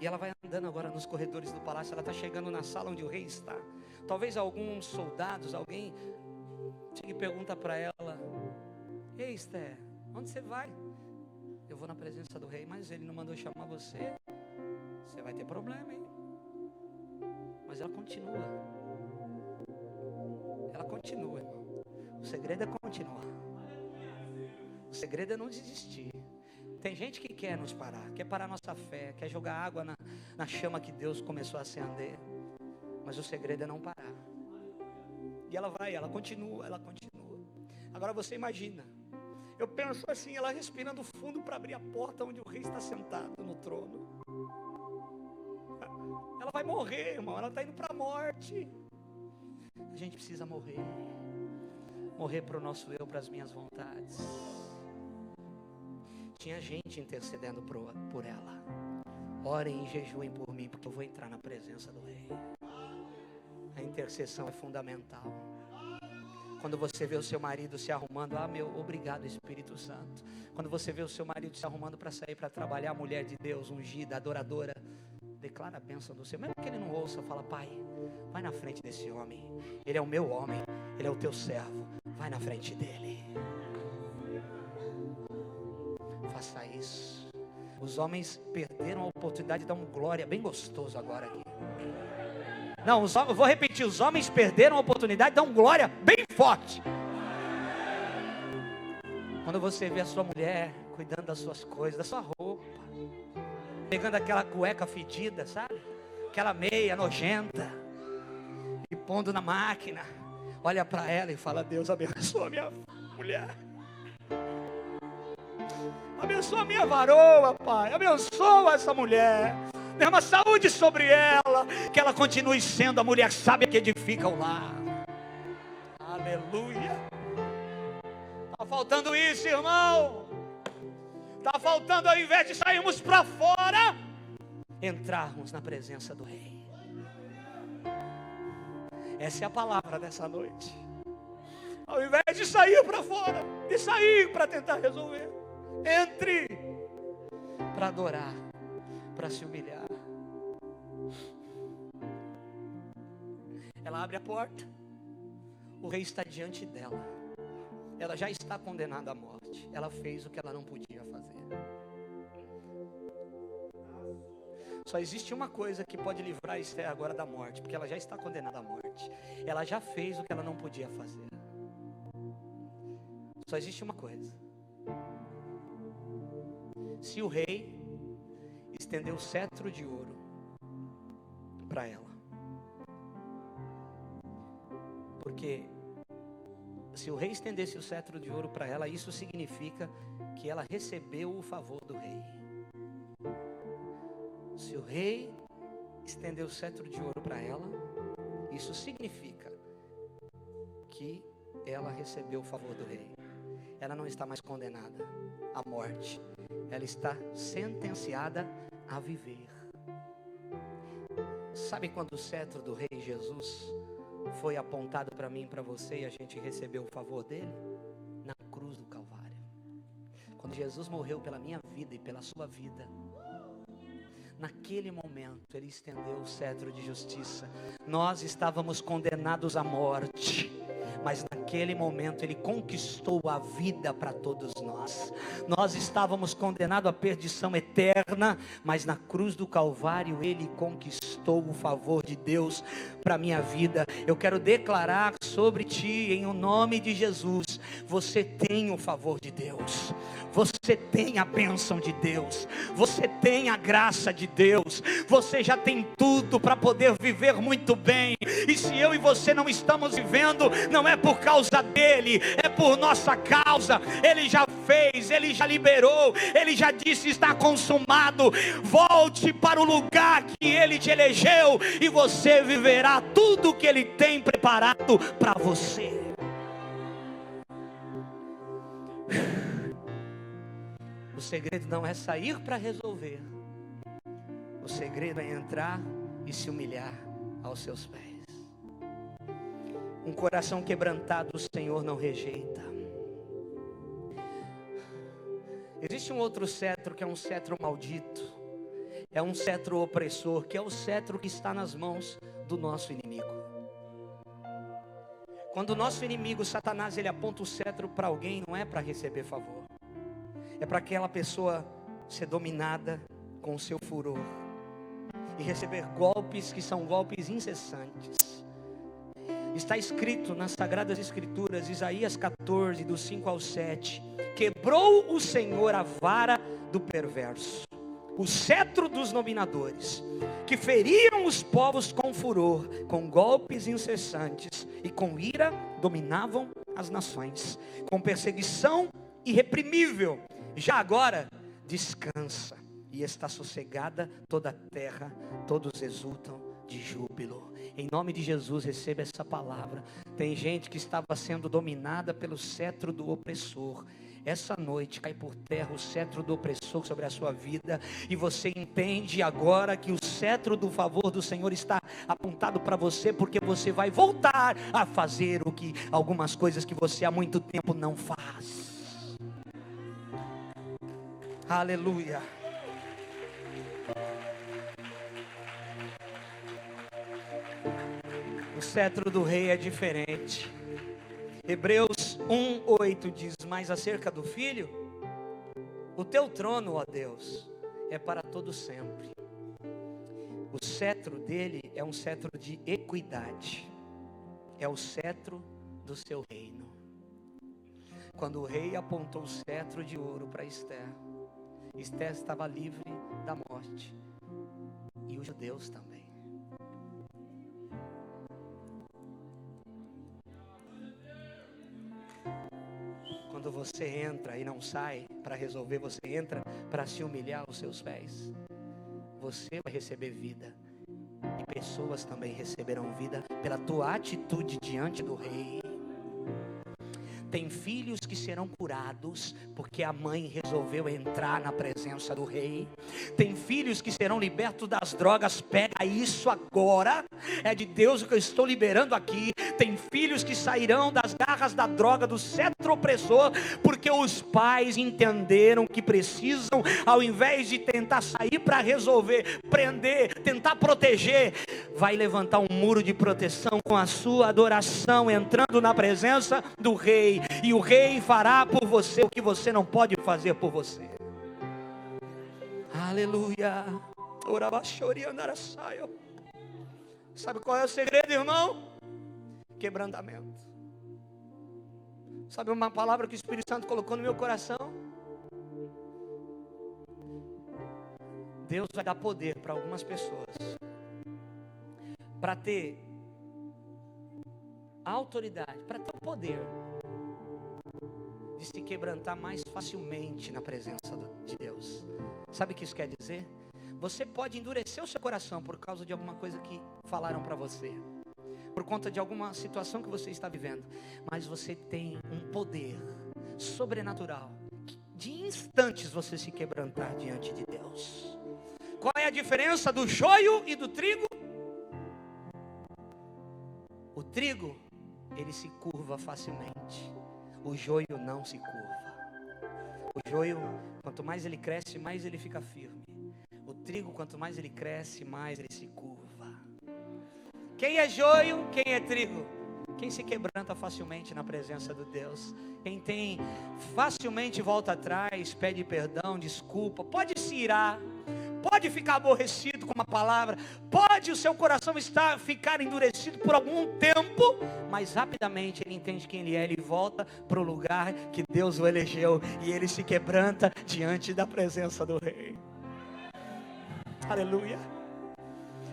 A: E ela vai andando agora nos corredores do palácio. Ela está chegando na sala onde o rei está. Talvez alguns soldados, alguém chegue e pergunta para ela: ei, Esther, onde você vai? Eu vou na presença do rei, mas ele não mandou chamar você. Você vai ter problema, hein? Mas ela continua. Ela continua, irmão. O segredo é continuar. O segredo é não desistir. Tem gente que quer nos parar, quer parar nossa fé, quer jogar água na chama que Deus começou a acender. Mas o segredo é não parar. E ela vai, ela continua, ela continua. Agora você imagina. Eu penso assim, ela respirando fundo para abrir a porta onde o rei está sentado no trono. Ela vai morrer, irmão. Ela está indo para a morte. A gente precisa morrer. Morrer para o nosso eu, para as minhas vontades. Tinha gente intercedendo por ela. Orem e jejuem por mim, porque eu vou entrar na presença do rei. A intercessão é fundamental. Quando você vê o seu marido se arrumando, obrigado Espírito Santo. Quando você vê o seu marido se arrumando para sair para trabalhar, a mulher de Deus, ungida, adoradora, declara a bênção do Senhor. Mesmo que ele não ouça, fala: Pai, vai na frente desse homem. Ele é o meu homem, ele é o teu servo. Vai na frente dele. Faça isso. Os homens perderam a oportunidade de dar uma glória bem gostoso agora aqui. Não, eu vou repetir. Os homens perderam a oportunidade de dar uma glória bem forte. Quando você vê a sua mulher cuidando das suas coisas, da sua roupa, pegando aquela cueca fedida, sabe? Aquela meia nojenta, e pondo na máquina, olha para ela e fala: Deus abençoa minha mulher. Abençoa minha varoa, Pai. Abençoa essa mulher. Derrama saúde sobre ela. Que ela continue sendo a mulher sábia que edifica o lar. Aleluia. Está faltando isso, irmão. Está faltando, ao invés de sairmos para fora, entrarmos na presença do rei. Essa é a palavra dessa noite. Ao invés de sair para fora, de sair para tentar resolver, entre para adorar, para se humilhar. Ela abre a porta, o rei está diante dela. Ela já está condenada à morte. Ela fez o que ela não podia fazer. Só existe uma coisa que pode livrar Esther agora da morte, porque ela já está condenada à morte. Ela já fez o que ela não podia fazer. Só existe uma coisa. Se o rei estender o cetro de ouro para ela. Porque se o rei estendesse o cetro de ouro para ela, isso significa que ela recebeu o favor do rei. Se o rei estendeu o cetro de ouro para ela, isso significa que ela recebeu o favor do rei. Ela não está mais condenada à morte, ela está sentenciada a viver. Sabe quando o cetro do rei Jesus foi apontado para mim e para você e a gente recebeu o favor dele? Na cruz do Calvário. Quando Jesus morreu pela minha vida e pela sua vida, naquele momento ele estendeu o cetro de justiça. Nós estávamos condenados à morte, mas naquele momento ele conquistou a vida para todos nós. Nós estávamos condenados à perdição eterna, mas na cruz do Calvário ele conquistou o favor de Deus para a minha vida. Eu quero declarar sobre ti, em o nome de Jesus, você tem o favor de Deus, você tem a bênção de Deus, você tem a graça de Deus, você já tem tudo para poder viver muito bem. E se eu e você não estamos vivendo, não é por causa dele, é por nossa causa. Ele já fez, ele já liberou, ele já disse: está consumado. Volte para o lugar que ele te elegeu e você viverá tudo que ele tem preparado para você. O segredo não é sair para resolver. O segredo é entrar e se humilhar aos seus pés. Um coração quebrantado o Senhor não rejeita. Existe um outro cetro que é um cetro maldito. É um cetro opressor, que é o cetro que está nas mãos do nosso inimigo. Quando o nosso inimigo, Satanás, ele aponta o cetro para alguém, não é para receber favor. É para aquela pessoa ser dominada com o seu furor e receber golpes que são golpes incessantes. Está escrito nas Sagradas Escrituras, Isaías 14, do 5 ao 7. Quebrou o Senhor a vara do perverso, o cetro dos dominadores, que feriam os povos com furor, com golpes incessantes, e com ira dominavam as nações, com perseguição irreprimível. Já agora descansa e está sossegada toda a terra, todos exultam de júbilo. Em nome de Jesus, receba essa palavra. Tem gente que estava sendo dominada pelo cetro do opressor. Essa noite cai por terra o cetro do opressor sobre a sua vida, e você entende agora que o cetro do favor do Senhor está apontado para você, porque você vai voltar a fazer algumas coisas que você há muito tempo não faz. Aleluia. O cetro do rei é diferente. Hebreus 1:8 diz: mas acerca do filho, o teu trono, ó Deus, é para todo sempre. O cetro dele é um cetro de equidade. É o cetro do seu reino. Quando o rei apontou o cetro de ouro para Esther, Esther estava livre da morte, e os judeus também. Quando você entra e não sai para resolver, você entra para se humilhar aos seus pés, você vai receber vida, e pessoas também receberão vida pela tua atitude diante do rei. Tem filhos que serão curados porque a mãe resolveu entrar na presença do rei. Tem filhos que serão libertos das drogas. Pega isso agora, é de Deus o que eu estou liberando aqui. Tem filhos que sairão das garras da droga, do cetro opressor, porque os pais entenderam que precisam, ao invés de tentar sair para resolver, prender, tentar proteger, vai levantar um muro de proteção com a sua adoração, entrando na presença do rei. E o rei fará por você o que você não pode fazer por você. Aleluia. Sabe qual é o segredo, irmão? Quebrantamento. Sabe uma palavra que o Espírito Santo colocou no meu coração? Deus vai dar poder para algumas pessoas para ter a autoridade, para ter o poder de se quebrantar mais facilmente na presença de Deus. Sabe o que isso quer dizer? Você pode endurecer o seu coração por causa de alguma coisa que falaram para você, por conta de alguma situação que você está vivendo, mas você tem um poder sobrenatural de instantes você se quebrantar diante de Deus. Qual é a diferença do joio e do trigo? O trigo, ele se curva facilmente. O joio não se curva. O joio, quanto mais ele cresce, mais ele fica firme. O trigo, quanto mais ele cresce, mais ele se curva. Quem é joio, quem é trigo? Quem se quebranta facilmente na presença de Deus. Quem tem facilmente volta atrás, pede perdão, desculpa. Pode se irar, pode ficar aborrecido com uma palavra, pode o seu coração ficar endurecido por algum tempo, mas rapidamente ele entende quem ele é, ele volta para o lugar que Deus o elegeu e ele se quebranta diante da presença do Rei. Aleluia.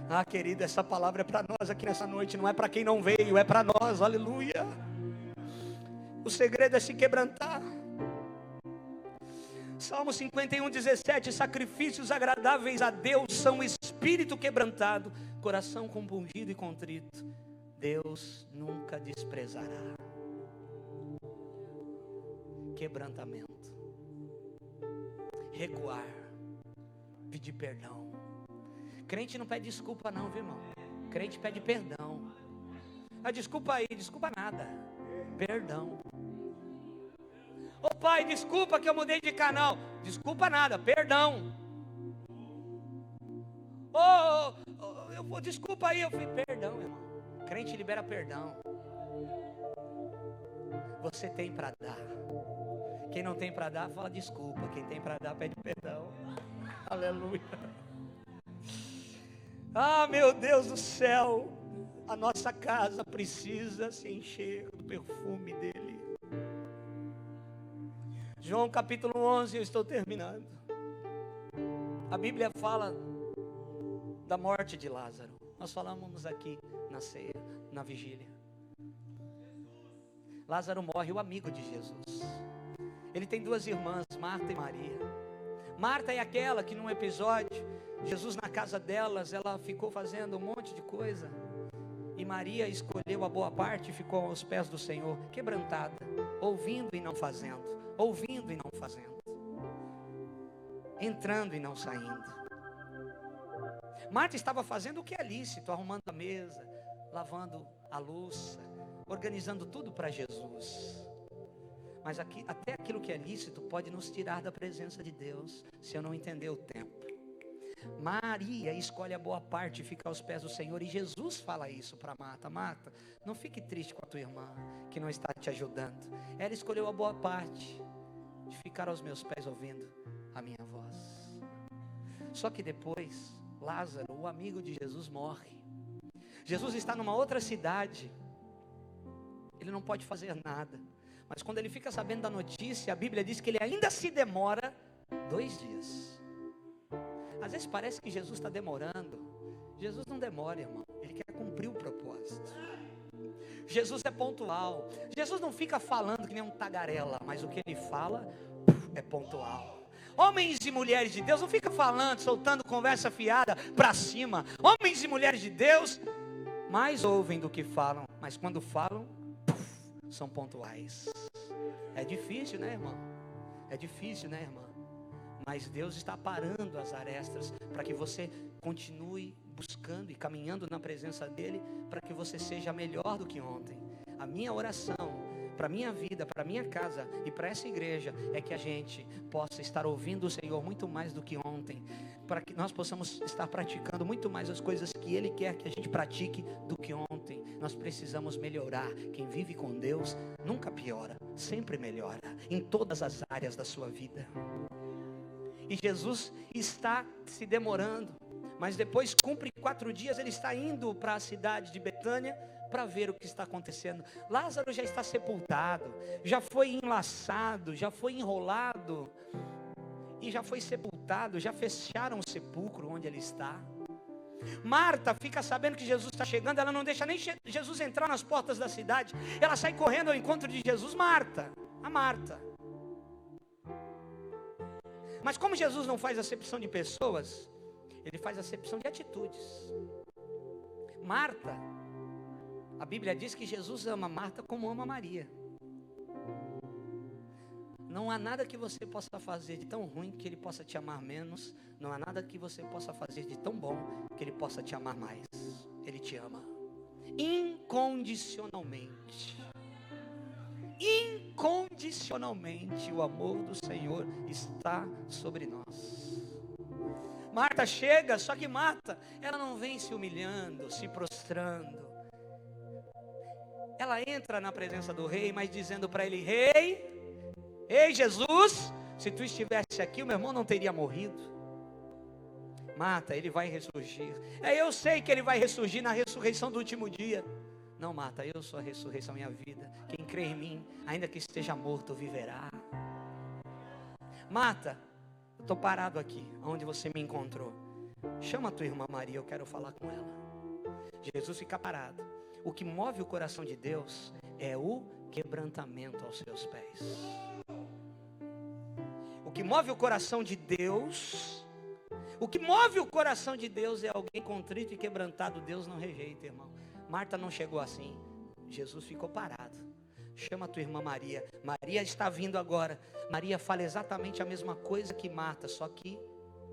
A: Ah, querido, essa palavra é para nós aqui nessa noite, não é para quem não veio, é para nós, aleluia. O segredo é se quebrantar. Salmo 51:17, sacrifícios agradáveis a Deus são espírito quebrantado, coração compungido e contrito, Deus nunca desprezará. Quebrantamento, recuar, pedir perdão. Crente não pede desculpa não, viu, irmão? Crente pede perdão. Ah, desculpa aí, desculpa nada. Perdão. Ô pai, desculpa que eu mudei de canal. Desculpa nada, perdão. Desculpa aí, eu fui perdão, irmão. Crente libera perdão. Você tem para dar. Quem não tem para dar, fala desculpa. Quem tem para dar, pede perdão. Aleluia. Ah, meu Deus do céu, a nossa casa precisa se encher do perfume dele. João capítulo 11, eu estou terminando. A Bíblia fala da morte de Lázaro. Nós falamos aqui na ceia, na vigília. Lázaro morre, o amigo de Jesus. Ele tem duas irmãs, Marta e Maria. Marta é aquela que num episódio, Jesus na casa delas, ela ficou fazendo um monte de coisa. E Maria escolheu a boa parte e ficou aos pés do Senhor, quebrantada, ouvindo e não fazendo, ouvindo e não fazendo, entrando e não saindo. Marta estava fazendo o que é lícito, arrumando a mesa, lavando a louça, organizando tudo para Jesus. Mas até aquilo que é lícito pode nos tirar da presença de Deus, se eu não entender o tempo. Maria escolhe a boa parte e fica aos pés do Senhor, e Jesus fala isso para Marta: Marta, não fique triste com a tua irmã, que não está te ajudando. Ela escolheu a boa parte, de ficar aos meus pés ouvindo a minha voz. Só que depois, Lázaro, o amigo de Jesus, morre. Jesus está numa outra cidade, ele não pode fazer nada. Mas quando ele fica sabendo da notícia, a Bíblia diz que ele ainda se demora 2 dias. Às vezes parece que Jesus está demorando. Jesus não demora, irmão. Ele quer cumprir o propósito. Jesus é pontual. Jesus não fica falando que nem um tagarela, mas o que ele fala é pontual. Homens e mulheres de Deus não ficam falando, soltando conversa fiada para cima. Homens e mulheres de Deus mais ouvem do que falam, mas quando falam, são pontuais. É difícil, né, irmão? É difícil, né, irmã? Mas Deus está parando as arestas para que você continue buscando e caminhando na presença dele, para que você seja melhor do que ontem. A minha oração para a minha vida, para a minha casa e para essa igreja é que a gente possa estar ouvindo o Senhor muito mais do que ontem, para que nós possamos estar praticando muito mais as coisas que Ele quer que a gente pratique do que ontem. Nós precisamos melhorar. Quem vive com Deus nunca piora, sempre melhora em todas as áreas da sua vida. E Jesus está se demorando, mas depois cumpre 4 dias, ele está indo para a cidade de Betânia para ver o que está acontecendo. Lázaro já está sepultado, já foi enlaçado, já foi enrolado e já foi sepultado. Já fecharam o sepulcro onde ele está. Marta fica sabendo que Jesus está chegando, ela não deixa nem Jesus entrar nas portas da cidade, ela sai correndo ao encontro de Jesus. Marta, a Marta. Mas como Jesus não faz acepção de pessoas, ele faz acepção de atitudes. Marta, a Bíblia diz que Jesus ama Marta como ama Maria. Não há nada que você possa fazer de tão ruim que ele possa te amar menos. Não há nada que você possa fazer de tão bom que ele possa te amar mais. Ele te ama incondicionalmente. Incondicionalmente o amor do Senhor está sobre nós. Marta chega, só que Marta, ela não vem se humilhando, se prostrando. Ela entra na presença do rei, mas dizendo para ele: Ei Jesus, se tu estivesse aqui, o meu irmão não teria morrido. Marta, ele vai ressurgir. Eu sei que ele vai ressurgir na ressurreição do último dia. Não, Marta, eu sou a ressurreição e a vida. Quem crê em mim, ainda que esteja morto, viverá. Marta, eu estou parado aqui, onde você me encontrou. Chama a tua irmã Maria, eu quero falar com ela. Jesus fica parado. O que move o coração de Deus é o quebrantamento aos seus pés. O que move o coração de Deus, é alguém contrito e quebrantado. Deus não rejeita, irmão. Marta não chegou assim. Jesus ficou parado. Chama a tua irmã Maria. Maria está vindo agora. Maria fala exatamente a mesma coisa que Marta, só que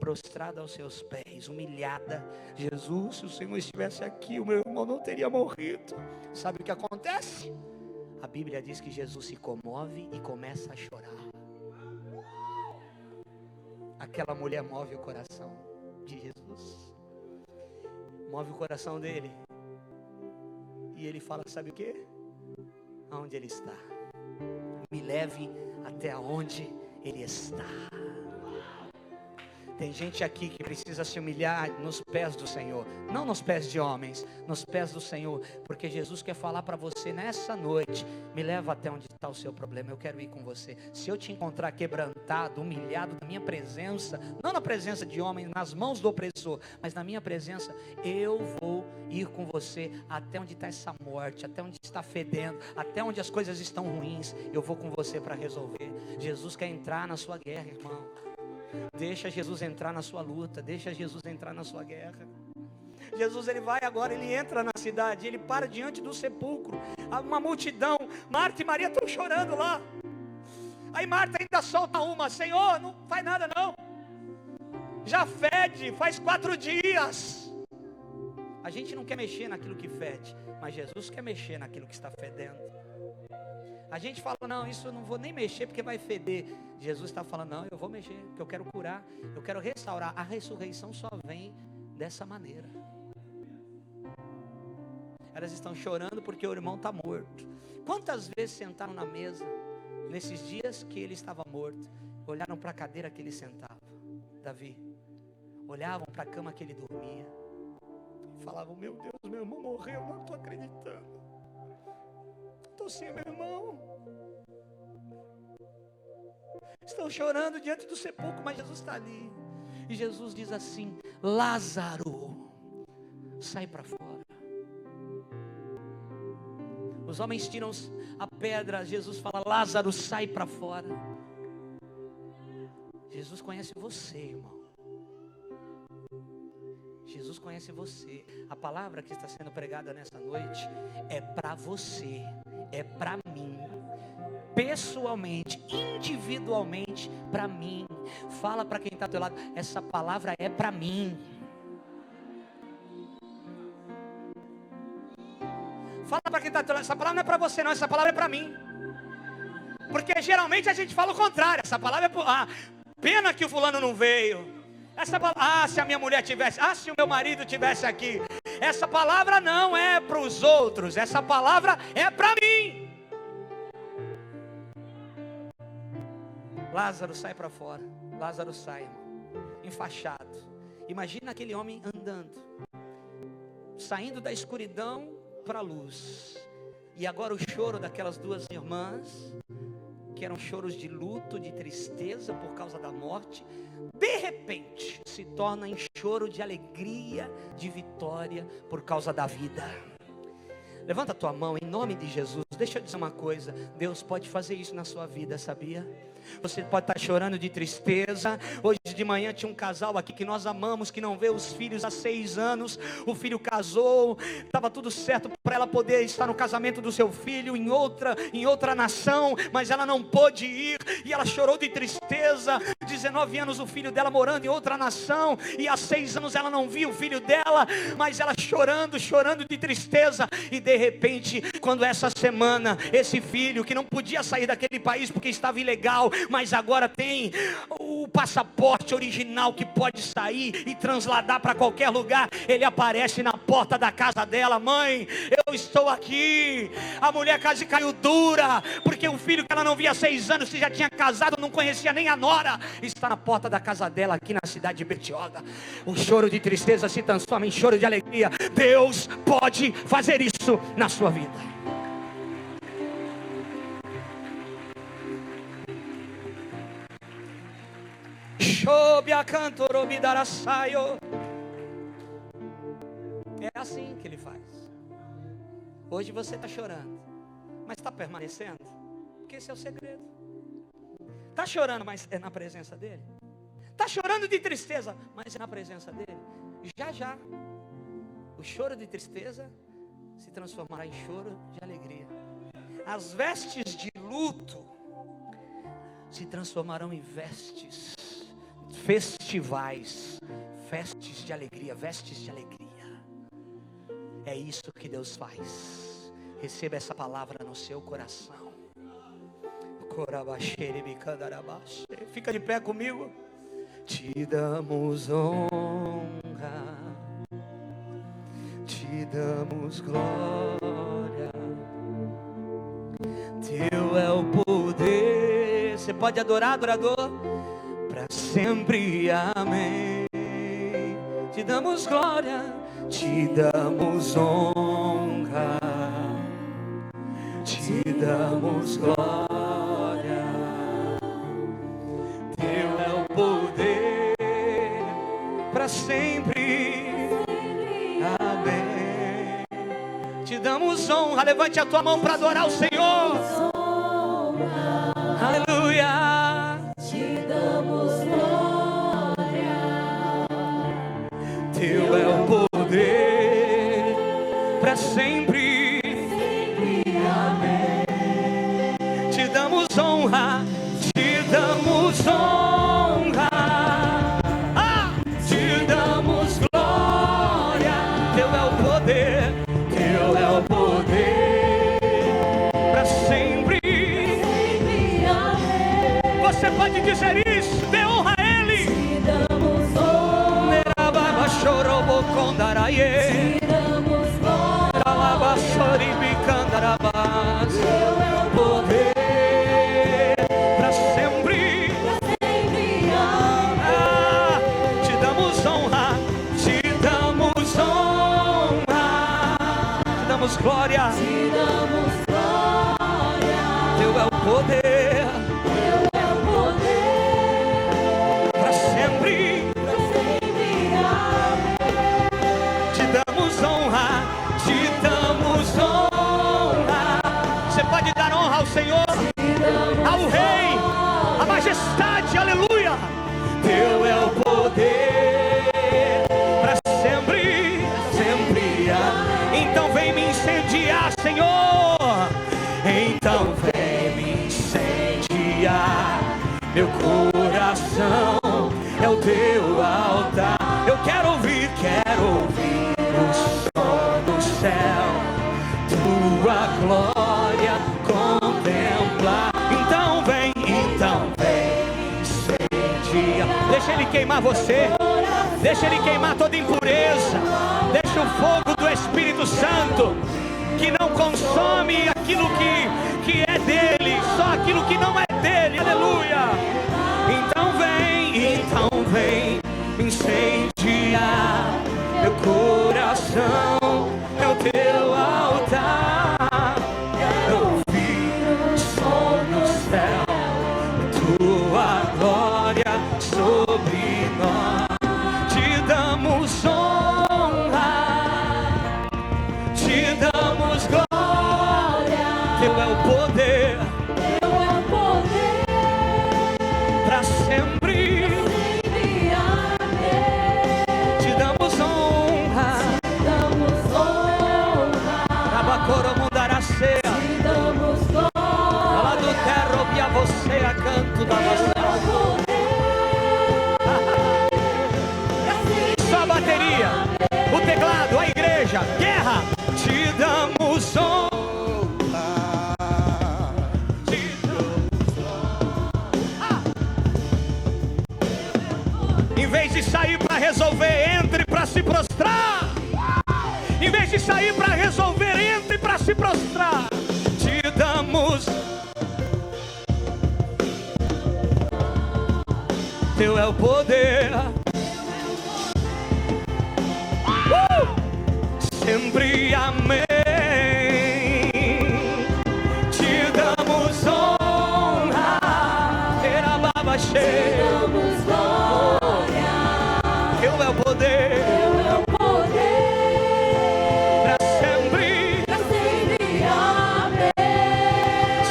A: prostrada aos seus pés, humilhada. Jesus, se o Senhor estivesse aqui, o meu irmão não teria morrido. Sabe o que acontece? A Bíblia diz que Jesus se comove e começa a chorar. Aquela mulher move o coração de Jesus. Move o coração dele. E ele fala, sabe o que? Aonde ele está. Me leve até onde ele está. Tem gente aqui que precisa se humilhar nos pés do Senhor. Não nos pés de homens, nos pés do Senhor. Porque Jesus quer falar para você nessa noite: me leva até onde está o seu problema, eu quero ir com você. Se eu te encontrar quebrantado, humilhado na minha presença, não na presença de homens, nas mãos do opressor, mas na minha presença, eu vou ir com você até onde está essa morte, até onde está fedendo, até onde as coisas estão ruins. Eu vou com você para resolver. Jesus quer entrar na sua guerra, irmão. Deixa Jesus entrar na sua luta. Deixa Jesus entrar na sua guerra. Jesus, ele vai agora, ele entra na cidade, ele para diante do sepulcro. Há uma multidão. Marta e Maria estão chorando lá. Aí Marta ainda solta uma: Senhor, não faz nada não. Já fede, faz 4 dias. A gente não quer mexer naquilo que fede, mas Jesus quer mexer naquilo que está fedendo. A gente fala, não, isso eu não vou nem mexer porque vai feder. Jesus está falando, não, eu vou mexer, porque eu quero curar, eu quero restaurar. A ressurreição só vem dessa maneira. Elas estão chorando porque o irmão está morto. Quantas vezes sentaram na mesa, nesses dias que ele estava morto, olharam para a cadeira que ele sentava, Davi, olhavam para a cama que ele dormia, falavam, meu Deus, meu irmão morreu, não estou acreditando. Estou sem meu irmão. Estão chorando diante do sepulcro, mas Jesus está ali. E Jesus diz assim: Lázaro, sai para fora. Os homens tiram a pedra. Jesus fala: Lázaro, sai para fora. Jesus conhece você, irmão. Jesus conhece você. A palavra que está sendo pregada nessa noite é para você, é para mim, pessoalmente, individualmente, para mim. Fala para quem está ao teu lado: essa palavra é para mim. Fala para quem está ao teu lado: essa palavra não é para você não, essa palavra é para mim. Porque geralmente a gente fala o contrário: essa palavra é para... pena que o fulano não veio. Essa palavra, se a minha mulher tivesse, se o meu marido tivesse aqui. Essa palavra não é para os outros, essa palavra é para mim. Lázaro, sai para fora. Lázaro sai, irmão, enfaixado. Imagina aquele homem andando, saindo da escuridão para a luz. E agora o choro daquelas duas irmãs, que eram choros de luto, de tristeza por causa da morte, de repente se torna em choro de alegria, de vitória por causa da vida. Levanta a tua mão em nome de Jesus. Deixa eu dizer uma coisa, Deus pode fazer isso na sua vida, sabia? Você pode estar chorando de tristeza. Hoje de manhã tinha um casal aqui que nós amamos, que não vê os filhos há 6 anos. O filho casou, estava tudo certo para ela poder estar no casamento do seu filho em outra nação, mas ela não pôde ir, e ela chorou de tristeza. 19 anos o filho dela morando em outra nação, e há 6 anos ela não via o filho dela, mas ela chorando de tristeza. E de repente, quando essa semana, esse filho que não podia sair daquele país porque estava ilegal, mas agora tem o passaporte original que pode sair e transladar para qualquer lugar, ele aparece na porta da casa dela. Mãe, eu estou aqui. A mulher quase caiu dura, porque o filho que ela não via há 6 anos, que já tinha casado, não conhecia nem a nora, está na porta da casa dela aqui na cidade de Bertioga. O choro de tristeza se transforma em choro de alegria. Deus pode fazer isso na sua vida. É assim que ele faz. Hoje você está chorando, mas está permanecendo, porque esse é o segredo. Está chorando, mas é na presença dele. Está chorando de tristeza, mas é na presença dele. Já o choro de tristeza se transformará em choro de alegria. As vestes de luto se transformarão em vestes festivais, vestes de alegria, vestes de alegria. É isso que Deus faz. Receba essa palavra no seu coração. Fica de pé comigo. Te damos honra, te damos glória. Teu é o poder. Você pode adorar, adorador? Para sempre, amém. Te damos glória, te damos honra, te damos glória. Teu é o poder para sempre, amém. Te damos honra. Levante a tua mão para adorar o Senhor. Aleluia.
C: Te damos glória.
A: Teu é o poder para sempre, amém. Te damos honra, te damos honra, te damos glória. Teu é o poder, teu é o poder para sempre, amém. Você pode dizer isso, dê honra a Ele.
C: Te damos honra, te damos glória. Teu é o
A: poder para sempre, amém. Te damos honra, te damos honra, te damos glória,
C: te damos glória.
A: Teu é o poder para sempre, amém. Te damos honra, te damos honra. Você pode dar honra ao Senhor, ao Rei, à majestade, aleluia. Teu é o poder para sempre, sempre, amém. Então vem me incendiar, Senhor. Então vem me incendiar. Meu coração é o teu altar. Eu quero ouvir o som do céu, tua glória contemplar. Então vem incendia. Deixa Ele queimar você, deixa Ele queimar toda impureza. Deixa o fogo do Espírito Santo, que não consome aquilo que é dele, só aquilo que não é dele, aleluia. Então vem incendiar. Meu coração é o teu altar. Quero ouvir o som do céu, Em vez de sair para resolver, entre para se prostrar. Em vez de sair para resolver, entre para se prostrar. Te damos. Teu é o poder. Sempre amém. Te damos honra. Terá baba cheia.
C: Te damos glória.
A: Teu é o poder.
C: Teu é o poder.
A: Pra sempre.
C: Pra sempre. Amém.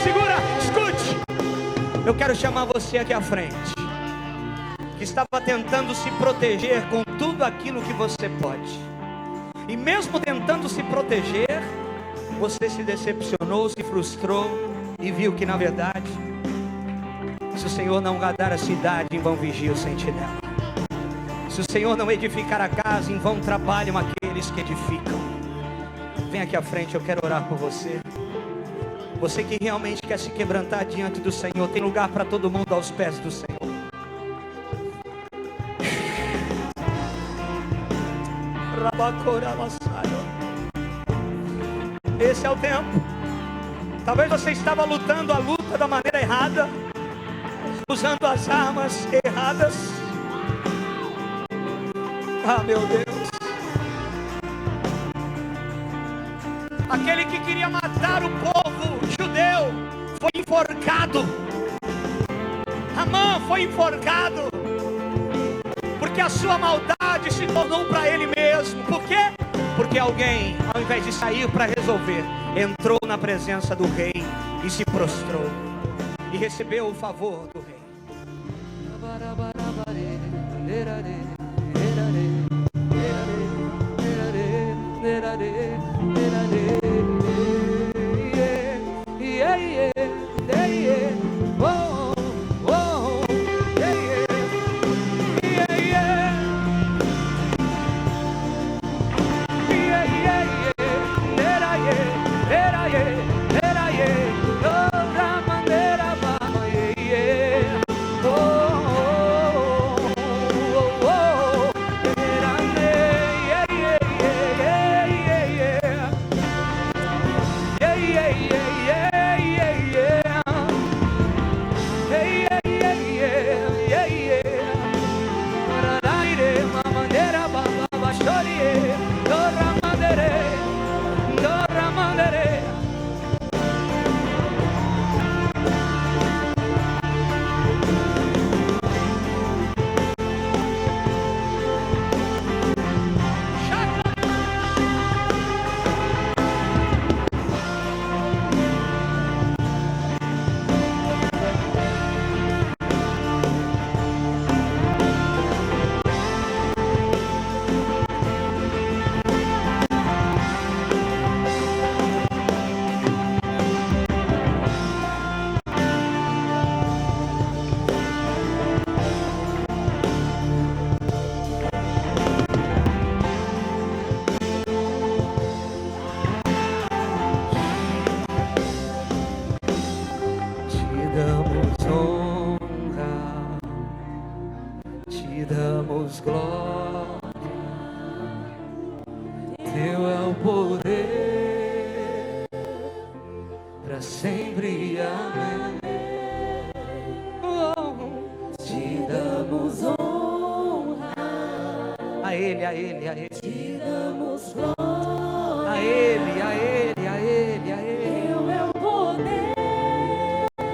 A: Segura, escute. Eu quero chamar você aqui à frente, que estava tentando se proteger com tudo aquilo que você pode. E mesmo tentando se proteger, você se decepcionou, se frustrou e viu que na verdade, se o Senhor não guardar a cidade, em vão vigia o sentinela. Se o Senhor não edificar a casa, em vão trabalham aqueles que edificam. Vem aqui à frente, eu quero orar por você. Você que realmente quer se quebrantar diante do Senhor, tem lugar para todo mundo aos pés do Senhor. Esse é o tempo. Talvez você estava lutando a luta da maneira errada, usando as armas erradas. Ah, meu Deus. Aquele que queria matar o povo judeu foi enforcado. Amã foi enforcado, porque a sua maldade se tornou para ele mesmo. Por quê? Porque alguém, ao invés de sair para resolver, entrou na presença do rei e se prostrou e recebeu o favor do rei.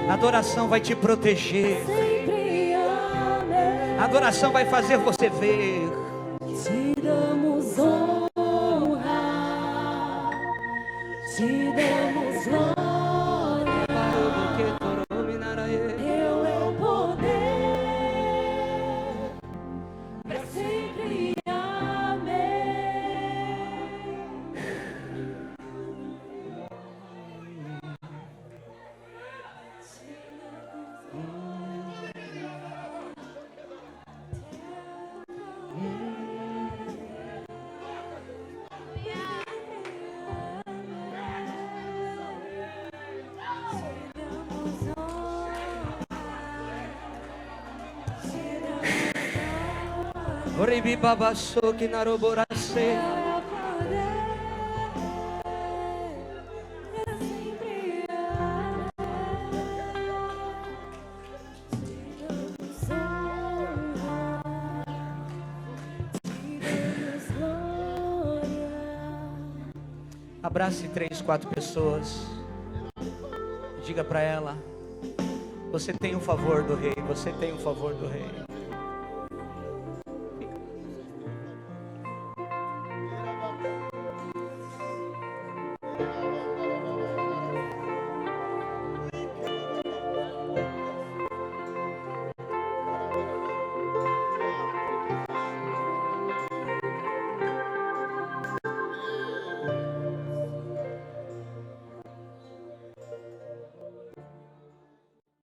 A: A adoração vai te proteger. A adoração vai fazer você ver.
C: Te damos honra, te damos glória. Teu é o poder, pra sempre. Amém.
A: Oribi babasso que naroborase. Abrace 3, 4 pessoas. Diga para ela: você tem o favor do rei, você tem o favor do rei.